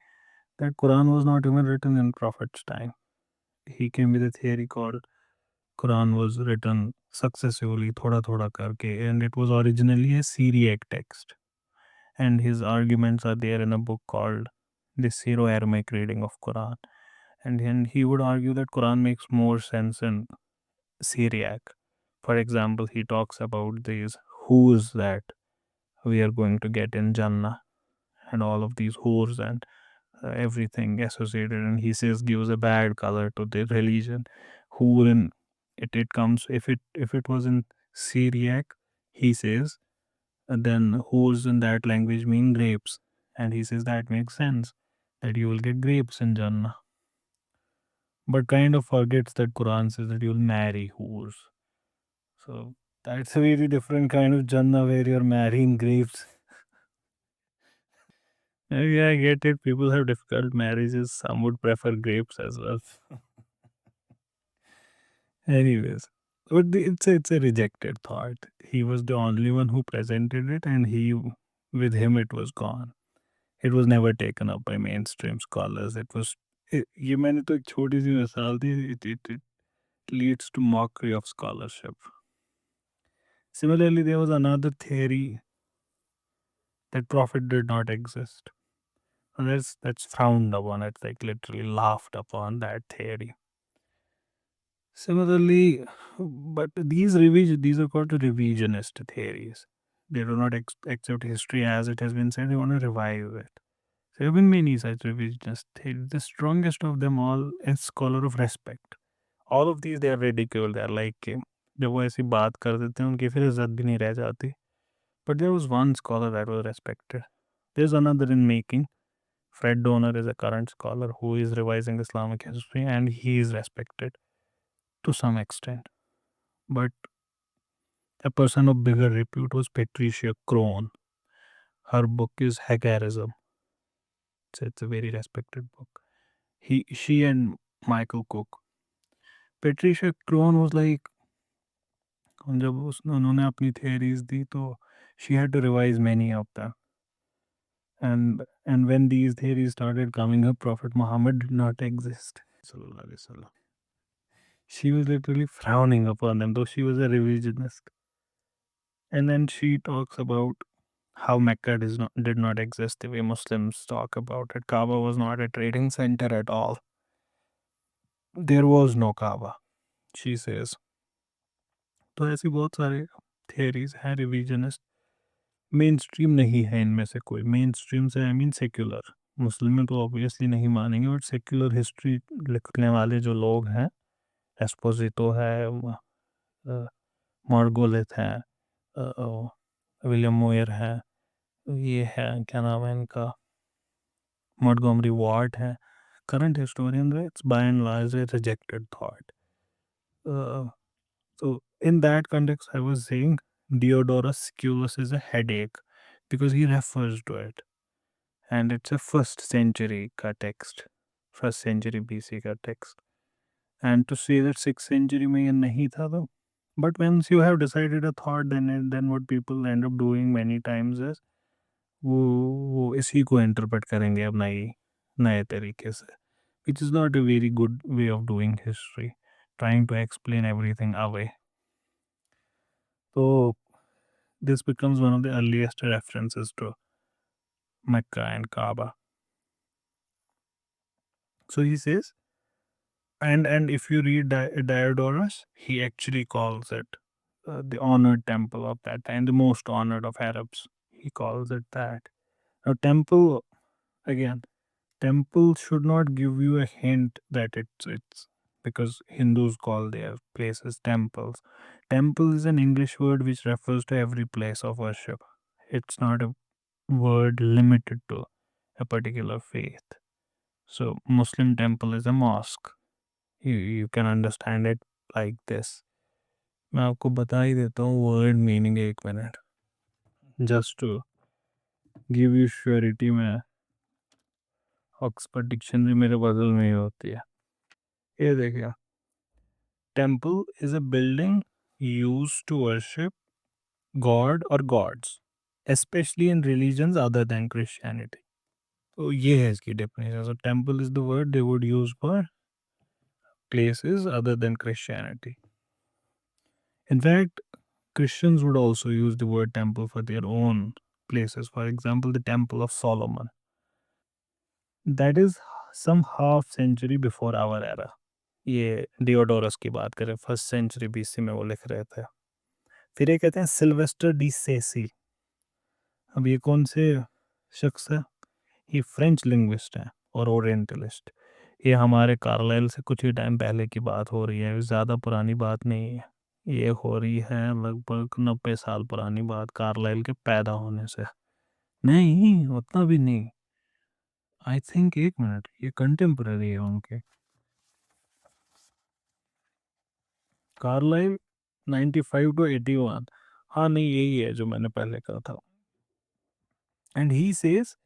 that Quran was not even written in prophet's time. He came with a theory called Quran was written successively, thoda thoda karke, and it was originally a Syriac text. And his arguments are there in a book called The Syro-Aramaic Reading of Quran. And then he would argue that Quran makes more sense in Syriac. For example, he talks about these who's that we are going to get in Jannah, and all of these whores and everything associated, and he says gives a bad color to the religion. Who in it comes, if it was in Syriac, he says, then whores in that language mean grapes, and he says that makes sense, that you will get grapes in Jannah, but kind of forgets that Quran says that you'll marry whores. So that's a very different kind of Jannah where you're marrying grapes. Yeah, I get it. People have difficult marriages. Some would prefer grapes as well. Anyways, but it's a rejected thought. He was the only one who presented it, and he with him it was gone. It was never taken up by mainstream scholars. It was ये मैंने तो एक छोटी सी मिसाल दी. It leads to mockery of scholarship. Similarly, there was another theory that prophet did not exist. And that's frowned upon. It's like literally laughed upon, that theory. Similarly, but these are called revisionist theories. They do not accept history as it has been said. They want to revive it. There have been many such revisionist theories. The strongest of them all is scholar of respect. All of these they are ridiculed. They are like कि जब वो ऐसी बात कर देते हैं उनकी फिर इज्जत भी नहीं रह जाती. But there was one scholar that was respected. There's another in making. Fred Donner is a current scholar who is revising Islamic history, and he is respected to some extent. But a person of bigger repute was Patricia Crone. Her book is Hagarism. It's a very respected book. She and Michael Cook. Patricia Crone was like, जब उन्होंने अपनी theories दी तो she had to revise many of them. And when these theories started coming up, Prophet Muhammad did not exist. Sallallahu Alaihi Wasallam. She was literally frowning upon them, though she was a revisionist. And then she talks about how Mecca did not exist the way Muslims talk about it. Kaaba was not a trading center at all. There was no Kaaba, she says. तो ऐसी बहुत सारे theories हैं revisionist. Main stream नहीं है इनमें से कोई. मेन स्ट्रीम से आई मीन सेक्युलर. मुस्लिम में तो ऑब्वियसली नहीं मानेंगे, बट सेक्युलर हिस्ट्री लिखने वाले जो लोग हैं, एस्पोजिटो है, मार्गोलिथ है, विलियम मोयर है, ये है क्या नाम है इनका, Montgomery Ward है, current historian, it's by and large a rejected thought. So in that context, I was saying Diodorus Siculus is a headache because he refers to it, and it's a first century ka text, first century BC ka text, and to say that 6th century में ये नहीं था तो, but once you have decided a thought, then what people end up doing many times is वो इसी को interpret करेंगे अब नए तरीके से, which is not a very good way of doing history, trying to explain everything away. So this becomes one of the earliest references to Mecca and Kaaba. So he says, and if you read Diodorus, he actually calls it the honored temple of that time, the most honored of Arabs. He calls it that. Now, temple, again, temple should not give you a hint that it's because Hindus call their places temples. Temple is an English word which refers to every place of worship. It's not a word limited to a particular faith. So Muslim temple is a mosque. You can understand it like this. मैं आपको बता ही देता हूँ word meaning, एक minute, just to give you surety. में Oxford dictionary मेरे बगल में ही होती है. ये देखिए, temple is a building used to worship god और gods, especially in religions other than Christianity. तो ये है इसकी definition. So temple is the word they would use for places other than Christianity. In fact, Christians would also use the word temple for their own places. For example, the Temple of Solomon. That is some half century before our era. ये Diodorus की बात करें, first century BC में वो लिख रहे थे। फिर ये कहते हैं सिल्वेस्टर डी सेसी। अब ये कौन से शख्स है? ये फ्रेंच लिंग्विस्ट है और ओरिएंटलिस्ट। ये हमारे कार्लाइल से कुछ ही टाइम पहले की बात हो रही है, ज़्यादा पुरानी बात नहीं है। ये हो रही है लगभग 90 साल पुरानी बात, कार्लाइल के पैदा होने से। नहीं, उतना भी नहीं। आई थिंक, एक मिनट, ये कंटेम्पररी है उनके। Carlyle 95 to 81। हाँ नहीं, यही है जो मैंने पहले कहा था। And he says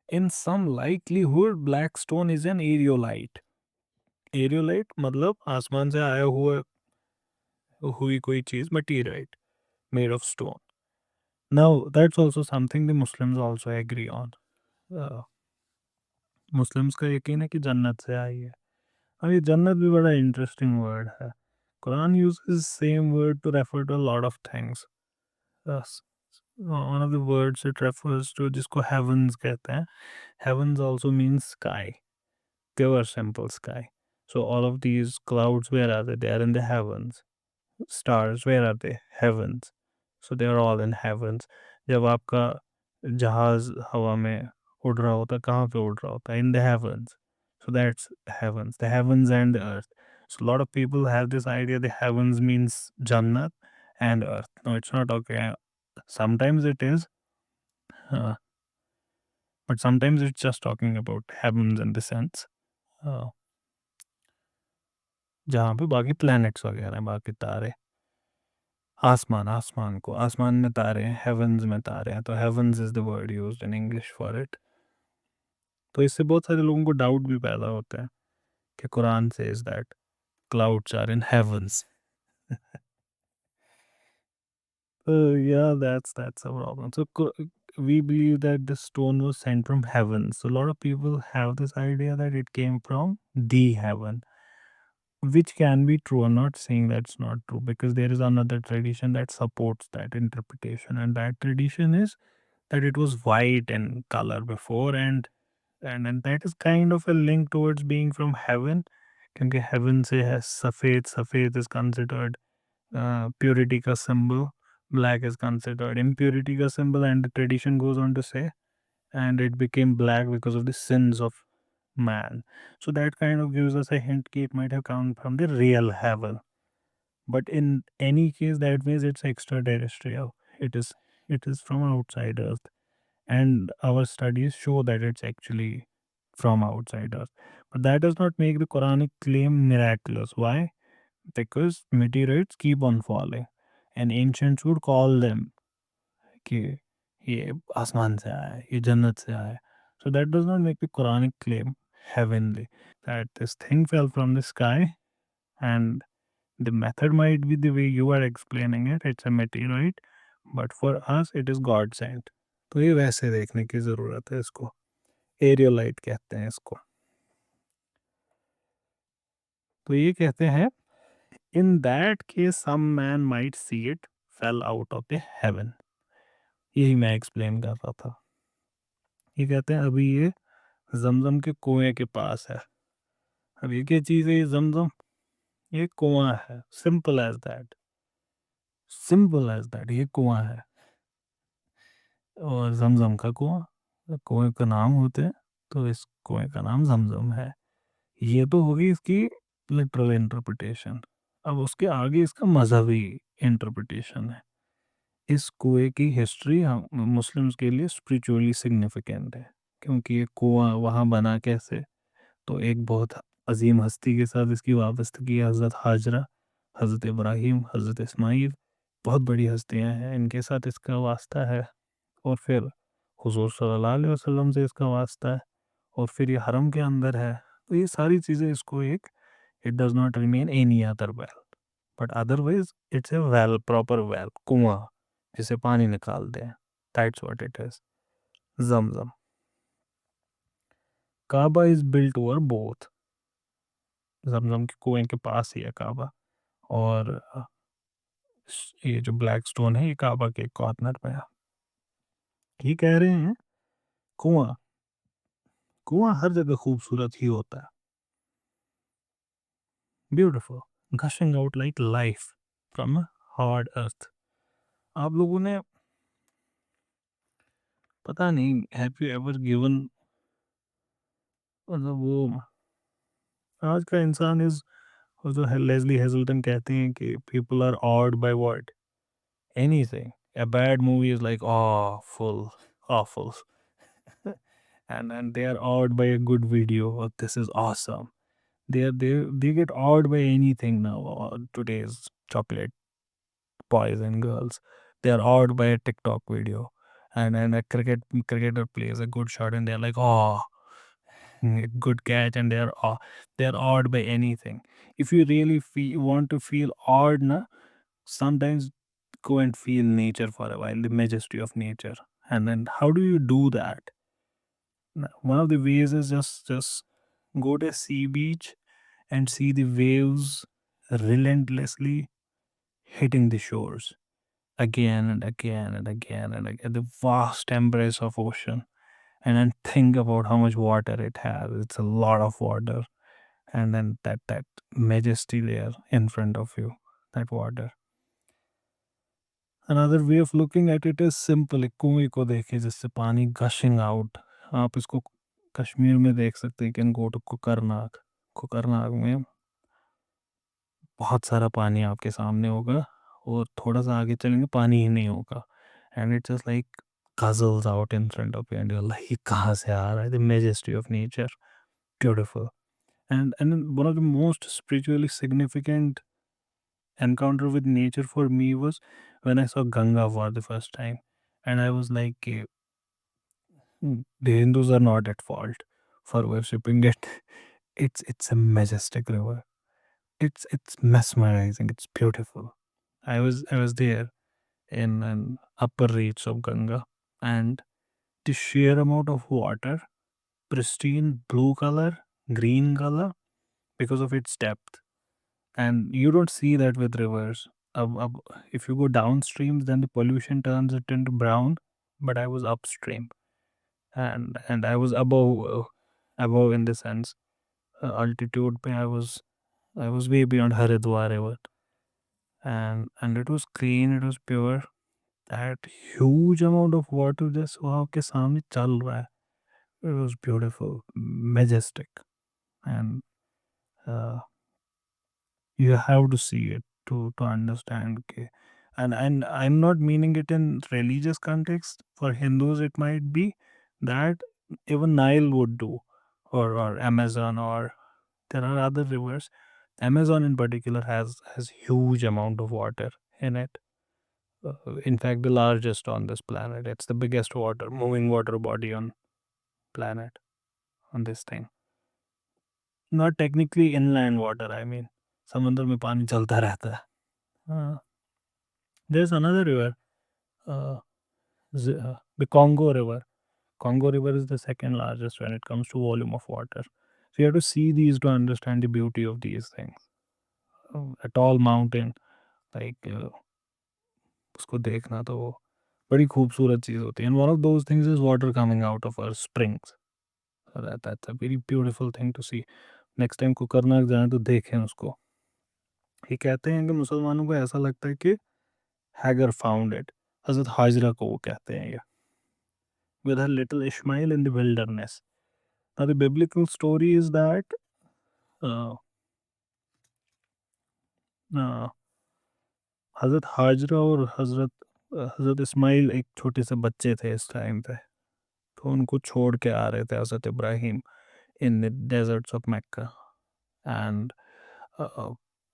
in some likelihood blackstone is an aerolite. Aerolite मतलब आसमान से आया हुआ हुई कोई चीज, material made of stone. Now that's also something the Muslims also agree on. Muslims का यकीन है कि जन्नत से आई है। अब ये जन्नत भी बड़ा इंटरेस्टिंग वर्ड है। Quran uses same word to refer to a lot of things. One of the words it refers to, जिसको हेवंस कहते हैं। Heavens also means sky, pure simple sky. So all of these clouds, where are they? They are in the heavens. Stars, where are they? Heavens. So they are all in heavens. जब आपका जहाज हवा में उड़ रहा होता है, कहाँ पे उड़ रहा होता है? In the heavens. So that's heavens. The heavens and the earth. So a lot of people have this idea the heavens means Jannat and earth. No, it's not okay. Sometimes it is, uh, but sometimes it's just talking about heavens in the sense. Uh, जहाँ पे बाकी planets वगैरह हैं, बाकी तारे। आसमान, आसमान को, आसमान में तारे हैं, हेवंस में तारे हैं, तो heavens is the word used in English for it. तो इससे बहुत सारे लोगों को डाउट भी पैदा होता है कि Quran says that clouds are in heavens. Yeah, that's a problem. So we believe that the stone was sent from heaven. So a lot of people have this idea that it came from the heaven, which can be true. I'm not saying that's not true, because there is another tradition that supports that interpretation, and that tradition is that it was white in color before, and that is kind of a link towards being from heaven, क्योंकि heaven से है सफ़ेद, सफ़ेद is considered purity का symbol, black is considered impurity का symbol, and the tradition goes on to say, and it became black because of the sins of man. So that kind of gives us a hint that it might have come from the real heaven. But in any case, that means it's extraterrestrial. It is from outside Earth, and our studies show that it's actually from outside Earth. But that does not make the Quranic claim miraculous. Why? Because meteorites keep on falling, and ancients would call them कि ये आसमान से आया है, ये जन्नत से आया है. So that does not make the Quranic claim heavenly, that this thing fell from the sky, and the method might be the way you are explaining it, it's a meteorite, but for us it is God sent. तो ये वैसे देखने की ज़रूरत है इसको, एरियोलाइट कहते हैं इसको। तो ये कहते हैं in that case some man might see it fell out of the heaven. यही मैं एक्सप्लेन कर रहा था। ये कहते हैं अभी ये जमजम के कुएं के पास है। अब ये क्या चीज़ है ये जमजम? ये कुआं है, simple as that, simple as that, ये कुआं है। और जमजम का कुआं, तो कुएं का नाम होते हैं, तो इस कुएं का नाम जमजम है। ये तो होगी इसकी लिटरल इंटरप्रिटेशन। अब उसके आगे इसका मजहबी इंटरप्रिटेशन है। इस कुएं की हिस्ट्री हम मुस्लिम्स के लिए स्पिरिचुअली सिग्निफिकेंट है, क्योंकि ये कुआं वहाँ बना कैसे? तो एक बहुत अजीम हस्ती के साथ इसकी वाबस्तगी है, हज़रत हाजरा, हज़रत इब्राहीम, हज़रत इस्माईल, बहुत बड़ी हस्तियाँ हैं, इनके साथ इसका वास्ता है। और फिर हुज़ूर सल्लल्लाहु अलैहि वसल्लम से इसका वास्ता है, और फिर ये हरम के अंदर है। तो ये सारी चीज़ें इसको एक, it does not remain any other well, but otherwise it's a well, proper well, कुआँ जिससे पानी निकालते हैं। That's what it is, Zamzam. Kaaba is built over both. Zamzam के कुएँ के पास ही है काबा, और ये जो ब्लैक स्टोन है ये काबा के कॉर्नर पे है। ये कह रहे हैं कुआँ, कुआँ हर जगह खूबसूरत ही होता है। Beautiful, gushing out like life from a hard earth. आप लोगों ने, पता नहीं, हैव यू एवर गिवन, मतलब वो आज का इंसान इज, वो जो है लेस्ली हेजल्टन कहते हैं कि people are awed by what, anything, a bad movie is like awful, awful, and they are awed by a good video. Oh, this is awesome. They get awed by anything now. Today's chocolate boys and girls, they are awed by a TikTok video, and a cricketer plays a good shot, and they're like, oh, good catch, and they're awed by anything. If you really want to feel awed, na, sometimes go and feel nature for a while, the majesty of nature. And then how do you do that? One of the ways is just go to a sea beach and see the waves relentlessly hitting the shores again and again and again and again, the vast embrace of ocean. And then think about how much water it has. It's a lot of water. And then that majesty there in front of you, that water. Another way of looking at it is simple, एक कुएं को देखे जिससे पानी gushing out. आप इसको कश्मीर में देख सकते हैं, can go to Kokernag. Kokernag में बहुत सारा पानी आपके सामने होगा, और थोड़ा सा आगे चलेंगे पानी ही नहीं होगा, and it's just like guzzles out in front of you, and you're like, ये कहाँ से आ रहा है? The majesty of nature, beautiful. And one of the most spiritually significant encounter with nature for me was when I saw Ganga for the first time, and I was like, the Hindus are not at fault for worshipping it. It's a majestic river. It's mesmerizing. It's beautiful. I was there in an upper reach of Ganga, and the sheer amount of water, pristine blue color, green color, because of its depth. And you don't see that with rivers. If you go downstream, then the pollution turns it into brown. But I was upstream, and I was above in the sense, altitude. Pe I was way beyond Haridwar river, and it was clean. It was pure. That huge amount of water just wow के सामने चल रहा है. It was beautiful, majestic, and uh, you have to see it to understand. Okay, and I'm not meaning it in religious context. For Hindus, it might be that even Nile would do, or Amazon, or there are other rivers. Amazon in particular has huge amount of water in it. In fact, the largest on this planet. It's the biggest moving water body on planet, on this thing. Not technically inland water, I mean. समुद्र में पानी चलता रहता है. Uh, there's another river, uh, the Congo River. Congo River is the second largest when it comes to volume of water. So you have to see these to understand the beauty of these things. A tall mountain, like उसको देखना तो वो बड़ी खूबसूरत चीज़ होती है. And one of those things is water coming out of our springs. So that's a very beautiful thing to see. Next time Kokernag जाएं तो देखें उसको. ये कहते हैं कि मुसलमानों को ऐसा लगता है कि हैगर फाउंड इट. हजरत हाजरा को वो कहते हैं ये, with her little Ishmael in the wilderness. Now the biblical story is that uh, uh, हजरत हाजरा और हजरत इस्माइल एक छोटे से बच्चे थे इस टाइम पे, तो उनको छोड़ के आ रहे थे हजरत Ibrahim in the deserts of Mecca. And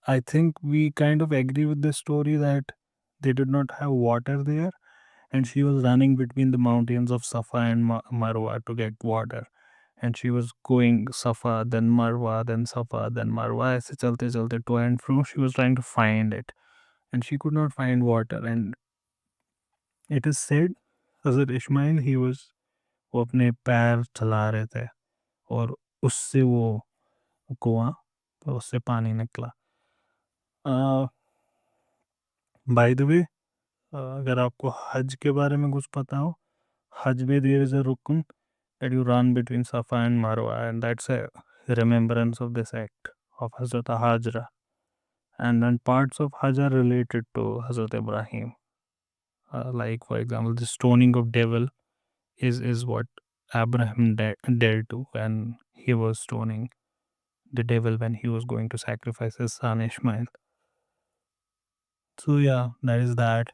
I think we kind of agree with this story that they did not have water there, and she was running between the mountains of Safa and Marwa to get water. And she was going Safa, then Marwa, then Safa, then Marwa. ऐसे चलते चलते to and fro, she was trying to find it, and she could not find water. And it is said, Hazrat Ishmael, वो अपने पैर चला रहे थे, और उससे वो कुआं, तो उससे पानी निकला. बाय द वे, अगर आपको हज के बारे में कुछ पता हो, हज में देयर इज़ अ रुकन that you run between Safa and Marwa, and that's a remembrance of this act of Hazrat Hajra. And then parts of Hajj are related to Hazrat Ibrahim. Like for example, the stoning of devil is what Abraham dared to when he was stoning the devil when he was going to sacrifice his son Ishmael. So yeah, that is that.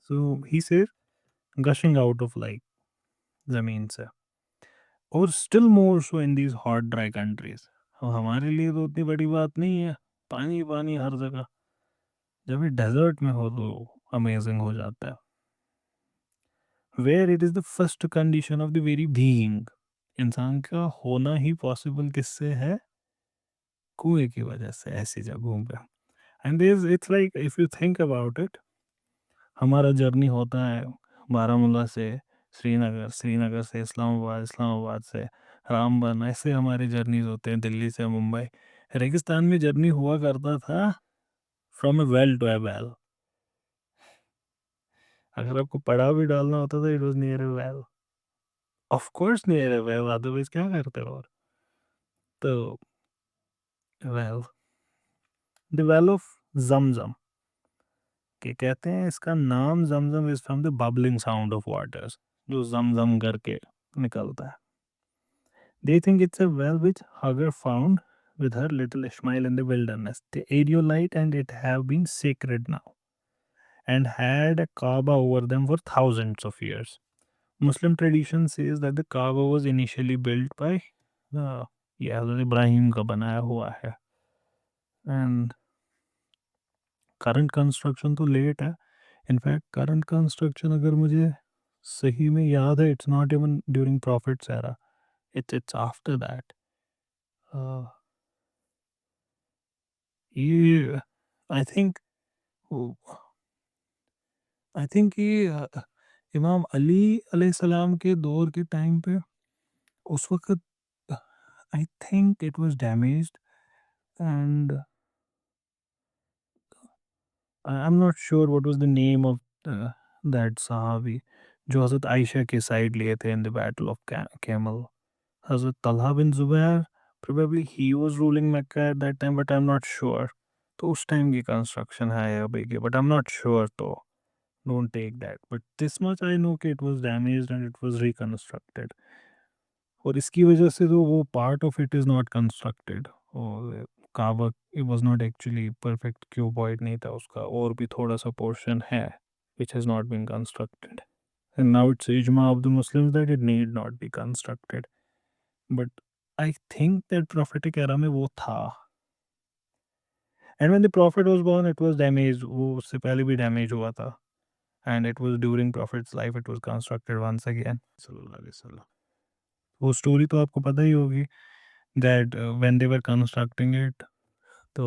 So he says gushing out of like जमीन से और still more so in these hot dry countries. अब हमारे लिए तो उतनी बड़ी बात नहीं है, पानी पानी हर जगह. जब ये डेजर्ट में हो तो अमेजिंग हो जाता है. Where it is the first condition of the very being. इंसान का होना ही पॉसिबल किससे है? कुएं की वजह से ऐसी जगहों पे. And it's like if you think about it, हमारा जर्नी होता है बारामूला से श्रीनगर, श्रीनगर से इस्लामाबाद, इस्लामाबाद से रामबन, ऐसे हमारे जर्नीज होते हैं दिल्ली से मुंबई. रेगिस्तान में जर्नी हुआ करता था from a well to a well. अगर आपको पड़ा भी डालना होता था, it was near a well. Of course near a well, otherwise क्या करते हो? और तो well, the well of Zamzam के कहते हैं. इसका नाम Zamzam is from the bubbling sound of waters, जो जमजम करके निकलता है. They think it's a well which Hagar found with her little Ishmael in the wilderness. The Areolite and it have been sacred now and had a Kaaba over them for thousands of years. Muslim tradition says that the Kaaba was initially built by ये हज़रत इब्राहिम का बनाया हुआ है. And current construction तो late है. In fact current construction अगर मुझे सही में याद है, it's not even during Prophet's era. It's after that. ये आई थिंक ये इमाम अली अलैहिस्सलाम के दौर के टाइम पे उस वक़्त I think it was damaged. And I am not sure what was the name of that सहाबी जो हज़रत आयशा के साइड लिए थे in the battle of camel. हज़रत Talha bin Zubair, probably he was ruling Mecca at that time, but I am not sure. तो उस time की कंस्ट्रक्शन है अभी की, but I am not sure. तो don't take that, but this much I know कि it was damaged and it was reconstructed. और इसकी वजह से तो वो part of it is not constructed. और काबा it was not actually perfect cuboid नहीं था उसका, और भी थोड़ा सा portion है which has not been constructed. And now it's ijma of the Muslims that it need not be constructed. But I think that prophetic era में वो था. And when the prophet was born, it was damaged. वो उससे पहले भी damage हुआ था. And it was during Prophet's life it was constructed once again. सल्लल्लाहु अलैहि वसल्लम. वो स्टोरी तो आपको पता ही होगी that when they were constructing it, तो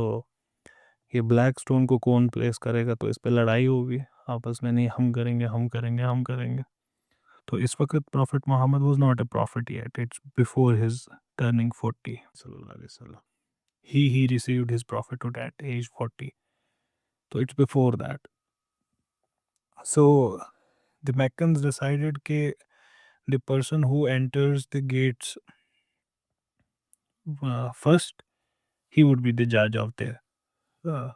ये ब्लैक स्टोन को कौन प्लेस करेगा, तो इस पे लड़ाई होगी आपस में. नहीं, हम करेंगे, हम करेंगे, हम करेंगे. तो इस वक्त prophet Muhammad was not a prophet yet. It's before his turning 40. सल्लल्लाहु अलैहि वसल्लम. He received his prophethood at age 40. So it's before that. So the Meccans decided that the person who enters the gates first, he would be the judge of the uh,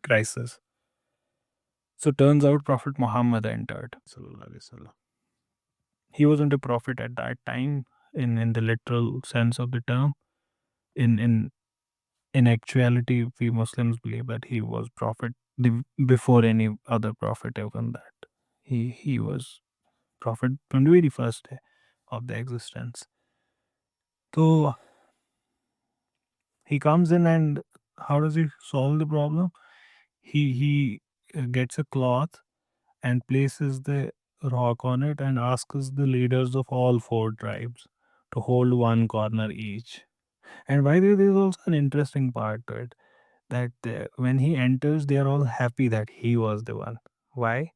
crisis. So turns out Prophet Muhammad entered. Sallallahu Alaihi Wasallam. He wasn't a prophet at that time in the literal sense of the term. In actuality, we Muslims believe that he was prophet before any other prophet even that. He was prophet from the very first day of the existence. So he comes in, and how does he solve the problem? He gets a cloth and places the rock on it and asks the leaders of all four tribes to hold one corner each. And by the way, there is also an interesting part to it that when he enters, they are all happy that he was the one. Why?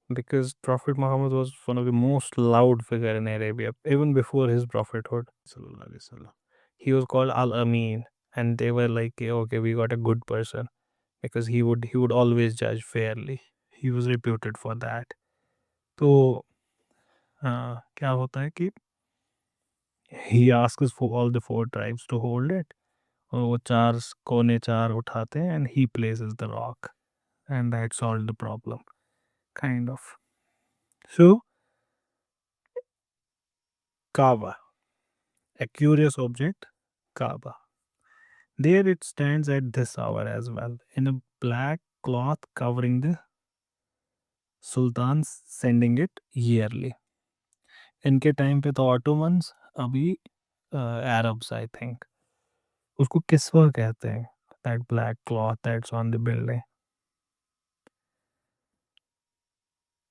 Because Prophet Muhammad was one of the most loud figure in Arabia, even before his prophethood. Sallallahu Alaihi Wasallam. He was called Al Amin, and they were like, okay, we got a good person because he would always judge fairly. He was reputed for that. तो क्या होता है कि He asks for all the four tribes to hold it. और वो चार कोने चार उठाते हैं and he places the rock and that solved the problem kind of. So Kaaba, a curious object, Kaaba. There it stands at this hour as well in a black cloth covering the sultans sending it yearly. इनके time पे तो Ottomans अभी Arabs I think उसको किस्वा कहते हैं that black cloth that's on the building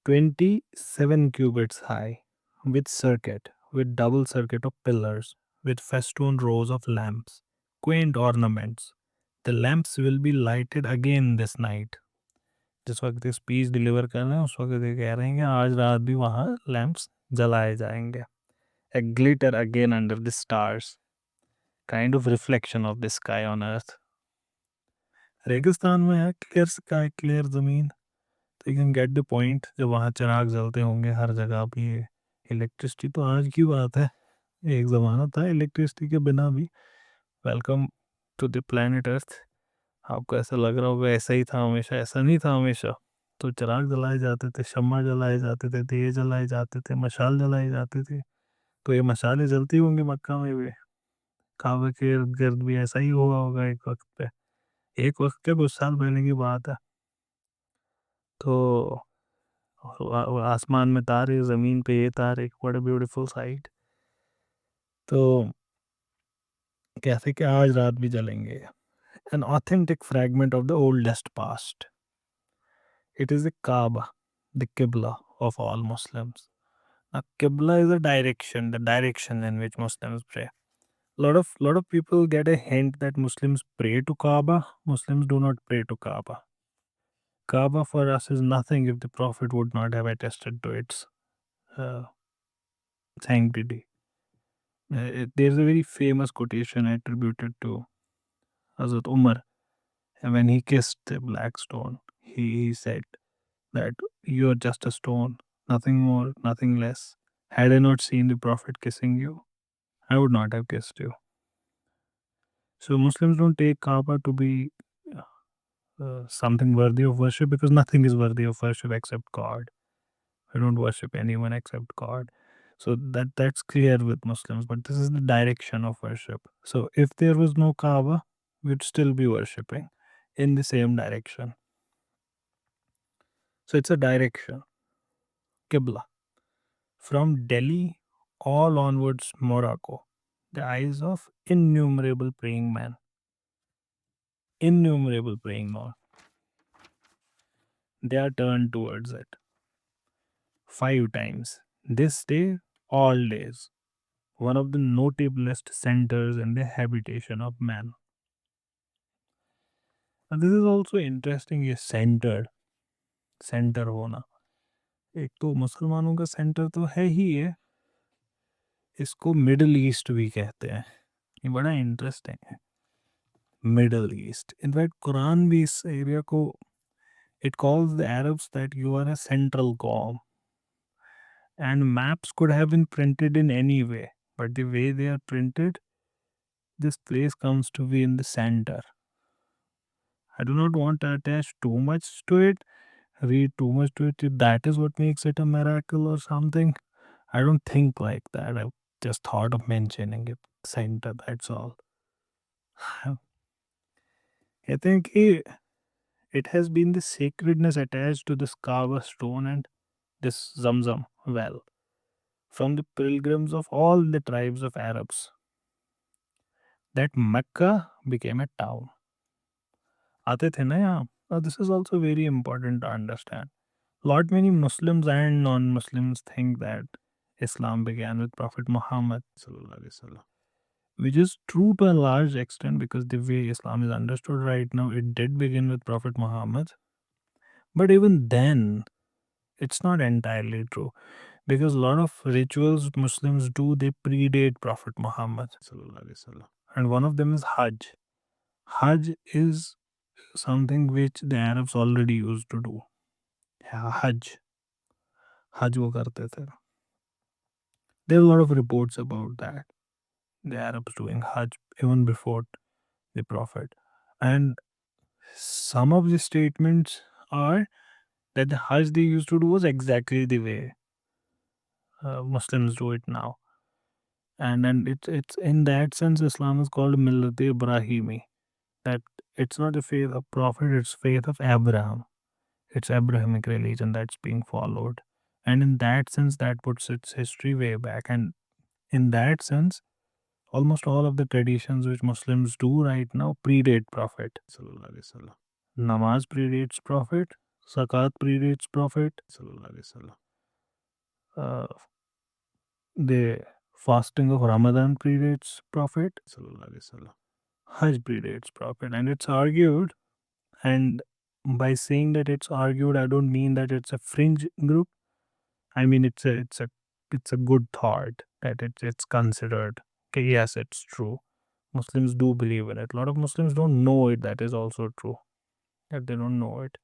27 cubits high with circuit with double circuit of pillars with festooned rows of lamps quaint ornaments the lamps will be lighted again this night जिस वक्त ये speech deliver कर रहे हैं उस वक्त ये कह रहे हैं कि आज रात भी वहाँ लैंप्स जलाए जाएंगे a glitter again under the stars kind of reflection of the sky on earth रेगिस्तान में है क्लियर स्काई क्लियर ज़मीन तो you can get the point जब वहाँ चिराग जलते होंगे हर जगह भी इलेक्ट्रिसिटी तो आज की बात है एक ज़माना था इलेक्ट्रिसिटी के बिना भी welcome to the planet earth आपको ऐसा लग रहा होगा ऐसा ही था हमेशा ऐसा नहीं था हमेशा तो चिराग जलाए जाते थे शम्मा जलाए जाते थे दिए जलाए जाते थे मशाल जलाए जाते थे तो ये मशालें जलती होंगी मक्का में भी काबा के इर्द गिर्द भी ऐसा ही हुआ होगा एक वक्त पे एक वक्त के कुछ साल पहले की बात है तो आसमान में तारे ज़मीन पे ये तारे व्हाट अ ब्यूटीफुल साइट तो कहते कि आज रात भी जलेंगे an authentic fragment of the oldest past. It is the Kaaba, the Qibla of all Muslims. Now, Qibla is a direction, the direction in which Muslims pray. Lot of people get a hint that Muslims pray to Kaaba. Muslims do not pray to Kaaba. Kaaba for us is nothing if the Prophet would not have attested to its uh, sanctity. There's a very famous quotation attributed to Hazrat Umar. And when he kissed the black stone, he said that you are just a stone, nothing more, nothing less. Had I not seen the Prophet kissing you, I would not have kissed you. So Muslims don't take Kaaba to be something worthy of worship because nothing is worthy of worship except God. I don't worship anyone except God. So that's clear with Muslims, but this is the direction of worship. So if there was no Kaaba, we'd still be worshipping in the same direction. So it's a direction, Qibla. From Delhi all onwards Morocco, the eyes of innumerable praying men, innumerable praying men, they are turned towards it 5 times. This day, all days, one of the notablest centers in the habitation of man. And this is also interesting, ये centre होना एक तो मुसलमानों का centre तो है ही है इसको मिडिल ईस्ट भी कहते हैं ये बड़ा इंटरेस्टिंग है मिडिल ईस्ट इनफैक्ट कुरान भी इस एरिया को it calls the Arabs that you are a central Qawm. And maps could have been printed in any way, but the way they are printed, this place comes to be in the center. I do not want to attach too much to it, read too much to it. If that is what makes it a miracle or something, I don't think like that. I just thought of mentioning it. Center, that's all. I think it has been the sacredness attached to this Kaaba stone and this Zamzam well from the pilgrims of all the tribes of Arabs that Mecca became a town. आते थे ना यहाँ. This is also very important to understand. Lot many Muslims and non-Muslims think that Islam began with Prophet Muhammad sallallahu alaihi wasallam, which is true to a large extent because the way Islam is understood right now, it did begin with Prophet Muhammad. But even then, it's not entirely true because a lot of rituals Muslims do they predate Prophet Muhammad sallallahu alaihi wasallam, and one of them is Hajj. Hajj is something which the Arabs already used to do. Yeah, Hajj वो करते थे. There are a lot of reports about that. the Arabs doing Hajj even before the Prophet. And some of the statements are that the Hajj they used to do was exactly the way Muslims do it now. And it's in that sense Islam is called Millat Ibrahimi. That it's not the faith of Prophet, it's faith of Abraham. It's Abrahamic religion that's being followed. And in that sense, that puts its history way back. And in that sense, almost all of the traditions which Muslims do right now predate Prophet. Sallallahu Alaihi Wasallam. Namaz predates Prophet. Zakat predates Prophet. Sallallahu Alaihi Wasallam. Uh, the fasting of Ramadan predates Prophet. Sallallahu Alaihi Wasallam. Hajj predates Prophet. And it's argued, and by saying that it's argued, I don't mean that it's a fringe group. I mean it's a good thought that it's considered. Okay, yes, it's true. Muslims do believe in it. A lot of Muslims don't know it. That is also true. That they don't know it.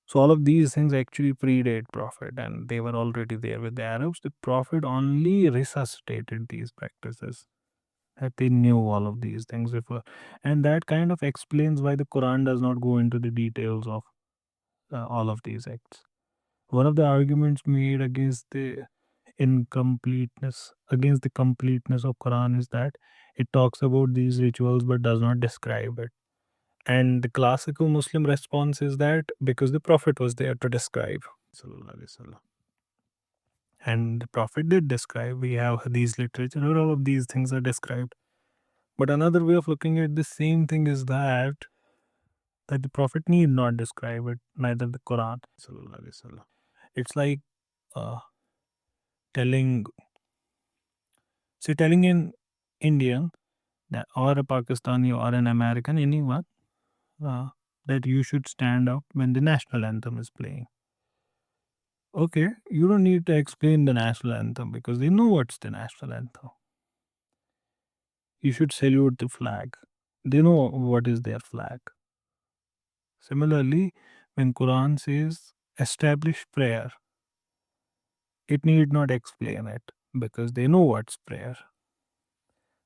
So all of these things actually predate Prophet, and they were already there with the Arabs. The Prophet only resuscitated these practices. That they knew all of these things before, and that kind of explains why the Quran does not go into the details of all of these acts. One of the arguments made against the completeness of Quran is that it talks about these rituals but does not describe it. And the classical Muslim response is that because the Prophet was there to describe. Sallallahu Alaihi Wasallam. And the Prophet did describe. We have these literature where all of these things are described. But another way of looking at the same thing is that the Prophet need not describe it, neither the Quran. Sallallahu Alaihi Wasallam. It's like uh, telling telling an Indian that, or a Pakistani or an American, anyone, uh, that you should stand up when the national anthem is playing. Okay, you don't need to explain the national anthem because they know what's the national anthem. You should salute the flag. They know what is their flag. Similarly, when Quran says establish prayer, it need not explain it because they know what's prayer.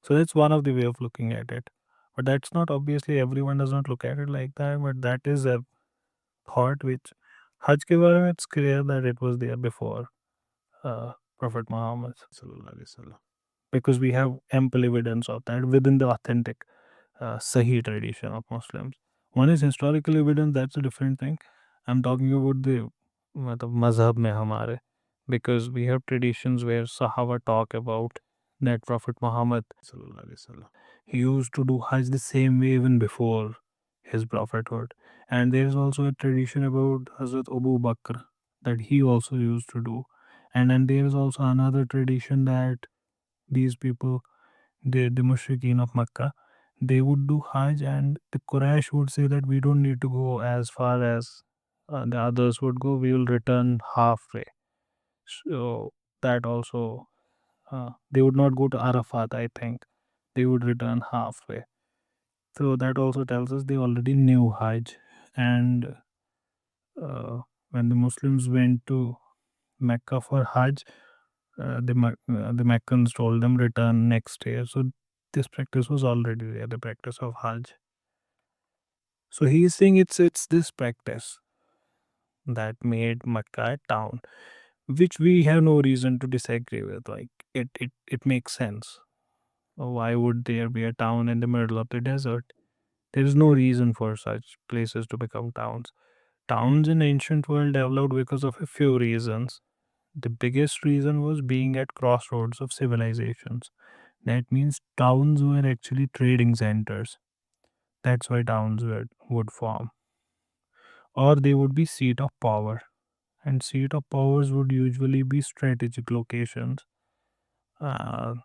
So that's one of the way of looking at it. But that's not, obviously everyone does not look at it like that, but that is a thought which Hajj ke bare mein it's clear that it was there before Prophet Muhammad Sallallahu Alaihi Wasallam. Because we have ample evidence of that within the authentic Sahih tradition of Muslims. One is historical evidence, that's a different thing. I'm talking about the mazhab mein hamare, because we have traditions where Sahaba talk about that Prophet Muhammad Sallallahu Alaihi Wasallam, he used to do Hajj the same way even before his prophethood. And there is also a tradition about Hazrat Abu Bakr that he also used to do. And then there is also another tradition that these people, the mushrikeen of Makkah, they would do Hajj, and the Quraysh would say that we don't need to go as far as the others would go, we will return halfway. So that also, they would not go to Arafat, I think. They would return halfway. So that also tells us they already knew Hajj. And when the Muslims went to Mecca for Hajj, the Meccans told them return next year. So this practice was already there, the practice of Hajj. So he is saying it's this practice that made Mecca a town, which we have no reason to disagree with. Like it makes sense. Why would there be a town in the middle of the desert? There is no reason for such places to become towns. Towns in ancient world developed because of a few reasons. The biggest reason was being at crossroads of civilizations. That means towns were actually trading centers. That's why would form. Or they would be seat of power. And seat of powers would usually be strategic locations. Uh,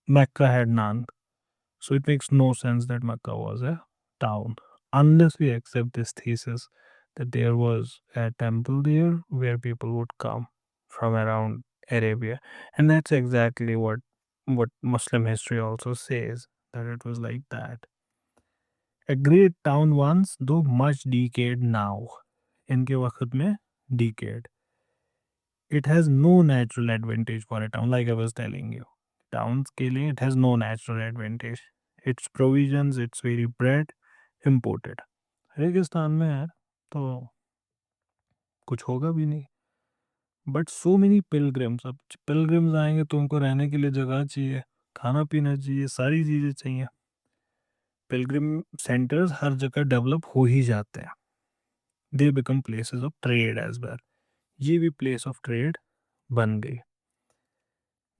Mecca had none. So it makes no sense that Mecca was a town. Unless we accept this thesis that there was a temple there where people would come from around Arabia. And that's exactly what Muslim history also says, that it was like that. A great town once, though much decayed now. इनके वक्त में decayed. It has no natural advantage for a town, like I was telling you. Towns के लिए it has no natural advantage. Its provisions, its very bread imported. रेगिस्तान में है तो कुछ होगा भी नहीं। बट सो मेनी पिलग्रिम्स, अब पिलग्रिम्स आएंगे तो उनको रहने के लिए जगह चाहिए, खाना पीना चाहिए, सारी चीज़ें चाहिए। पिलग्रिम सेंटर्स हर जगह डेवलप हो ही जाते हैं। They become places of trade as well. ये भी प्लेस ऑफ ट्रेड बन गई।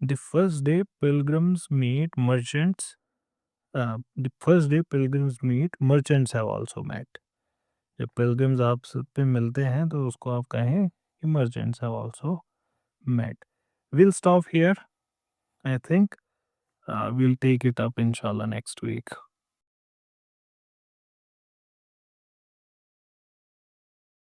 The first day pilgrims meet merchants, the first day pilgrims meet merchants have also met. जब पिलग्रिम्स आपस पे मिलते हैं तो उसको आप कहें कि merchants have also met. We'll stop here. I think we'll take it up inshallah next week.